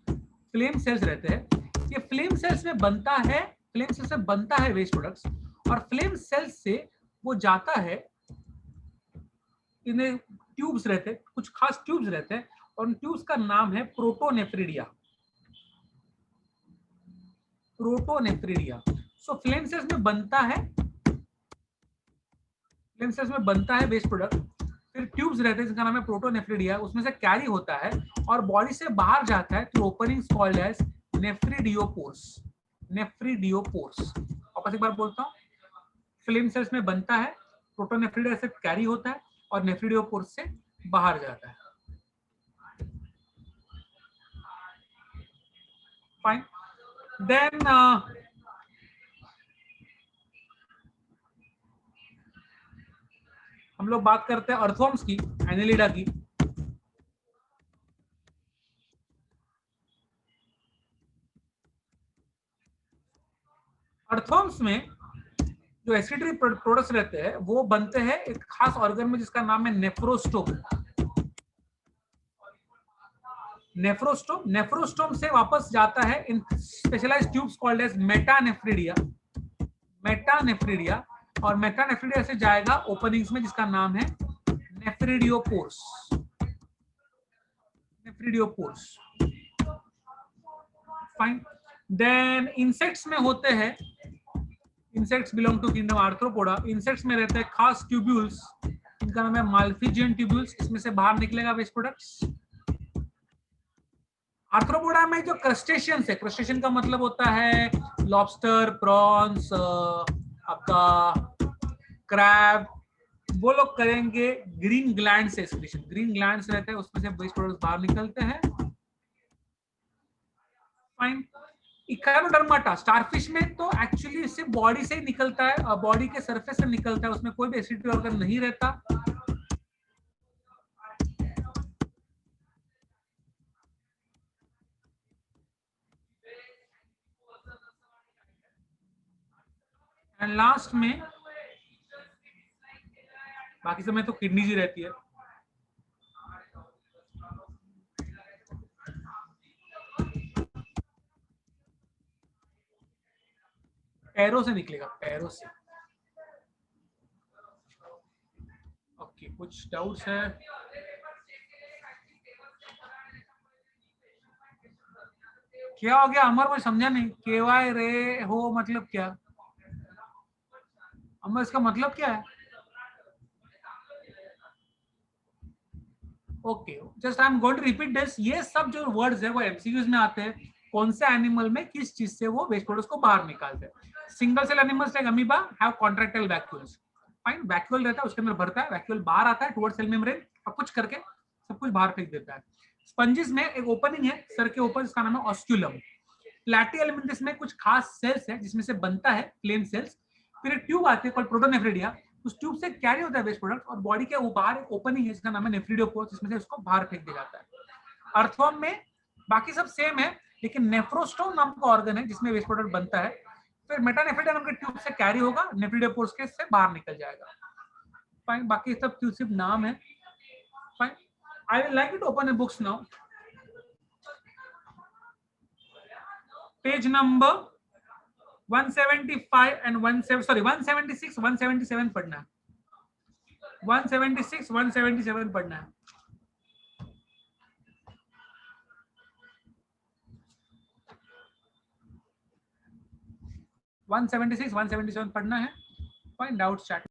फ्लेम सेल्स रहते हैं, ये फ्लेम सेल्स में बनता है, फ्लेम सेल्स से बनता है वेस्ट प्रोडक्ट्स, और फ्लेम सेल्स से वो जाता है, इन्हें ट्यूब्स रहते हैं, कुछ खास ट्यूब्स रहते हैं, और उन ट्यूब्स का नाम है प्रोटोनेफ्रिडिया, प्रोटोनेफ्रिडिया। सो फ्लेम सेल्स में बनता है, फ्लेम सेल्स में बनता है वेस्ट प्रोडक्ट, फिर ट्यूब्स रहते हैं जिसका नाम है प्रोटोनेफ्रिडिया, उसमें से कैरी होता है और बॉडी से बाहर जाता है थ्रू ओपनिंग्स कॉल्ड एज नेफ्रिडियोपोर्स, नेफ्रिडियोपोर्स। वापस एक बार बोलता हूँ, फ्लेम सेल्स में बनता है, प्रोटोनेफ्रिडिया से कैरी होता है और नेफ्रिडियोपोर्स से बाहर जाता है। फाइन, देन हम लोग बात करते हैं अर्थवर्म्स की, एनेलिडा की। अर्थवर्म्स में जो एक्सक्रीटरी प्रोडक्ट्स रहते हैं वो बनते हैं एक खास ऑर्गन में जिसका नाम है नेफ्रोस्टोम। नेफ्रोस्टोम से वापस जाता है इन specialised tubes called as metanephridia. और मेटानेफ्रिडिया से जाएगा ओपनिंग्स में जिसका नाम है नेफ्रिडियोपोर्स। फाइन। देन इंसेक्ट्स में होते हैं, insects belong to kingdom Arthropoda. Insects में रहते हैं खास ट्यूब्यूल्स, इनका नाम है माल्फिजियन ट्यूब्यूल्स। इसमें से बाहर निकलेगा वेस्ट प्रोडक्ट्स। आर्थ्रोपोडा में जो क्रस्टेशियंस है, क्रस्टेशियन का मतलब होता है लॉबस्टर, प्रॉन्स, आपका क्रैब, वो लोग करेंगे ग्रीन ग्लैंड से एक्सक्रीशन। ग्रीन ग्लैंड्स रहते हैं उसमें से वेस्ट प्रोडक्ट्स बाहर निकलते हैं। फाइन। इकानोडर्माटा स्टारफिश में तो एक्चुअली इससे बॉडी से ही निकलता है, बॉडी के सरफेस से निकलता है, उसमें कोई भी एक्सक्रीटरी ऑर्गन नहीं रहता। एंड लास्ट में बाकी समय तो किडनीज ही रहती है। पैरों से निकलेगा, पैरों से। ओके, कुछ डाउट्स है? क्या हो गया अमर, कोई समझा नहीं। केवाई रे हो मतलब क्या अमर, इसका मतलब क्या है? Okay, just I am going to repeat this. ये सब जो वर्ड्स है वो एमसीक्यूज में आते हैं, कौन से एनिमल में किस चीज से वो वेस्ट प्रोडक्ट्स को बाहर निकालते हैं। Single cell animals like amoeba have contractile vacuoles. Fine, vacuole रहता है, उसके अंदर भरता है, वैक्यूल बाहर आता है टुवर्ड सेल मेम्ब्रेन और कुछ करके सब कुछ बाहर फेंक देता है। स्पंजिस में एक ओपनिंग है सर के ऊपर जिसका नाम है ऑस्क्यूलम। प्लैटी एलिमेंट्स में कुछ खास सेल्स है जिसमें से बनता है प्लेन सेल्स। फिर एक ट्यूब आती है कॉल्ड प्रोटोनेफ्रिडिया, उस ट्यूब से कैरी होता है वेस्ट प्रोडक्ट और बॉडी के बाहर एक ओपनिंग है जिसका नाम है नेफ्रिडियोपोर्स, जिसमें से उसको बाहर फेंक दिया जाता है। अर्थवर्म में बाकी सब सेम है, लेकिन नेफ्रोस्टोम नाम का ऑर्गन है जिसमें वेस्ट प्रोडक्ट बनता है। फिर मेटानेफ्रिडिया नाम के ट्यूब से कैरी होगा, नेफ्रिडियोपोर्स के से बाहर निकल जाएगा। फाइन, बाकी सब सिर्फ नाम है। Fine, I will like to open a books now. Page number 175 and 176 177 पढ़ना है। 176 177 पढ़ना है। 176 177 पढ़ना है। Find out chat.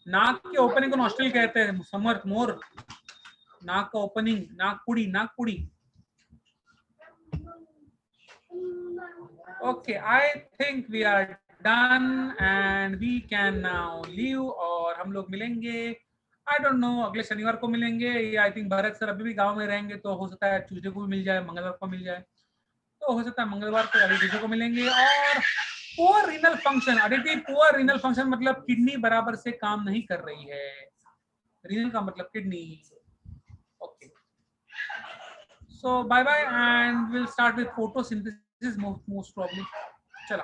नाक के ओपनिंग को नॉस्ट्रल कहते हैं समर्थ मोर। नाक का ओपनिंग, नाकपुड़ी, नाकपुड़ी। Okay, I think we are done and we can now leave. और हम लोग मिलेंगे, आई डोंट नो, अगले शनिवार को मिलेंगे या आई थिंक भरत सर अभी भी गांव में रहेंगे तो हो सकता है ट्यूसडे को भी मिल जाए, मंगलवार को मिल जाए, तो हो सकता है मंगलवार को अभी ट्यूसडे को मिलेंगे। और poor renal function, Aditi poor renal function मतलब किडनी बराबर से काम नहीं कर रही है। रीनल का मतलब kidney. Okay, so bye bye and we'll start with photosynthesis most probably. चला।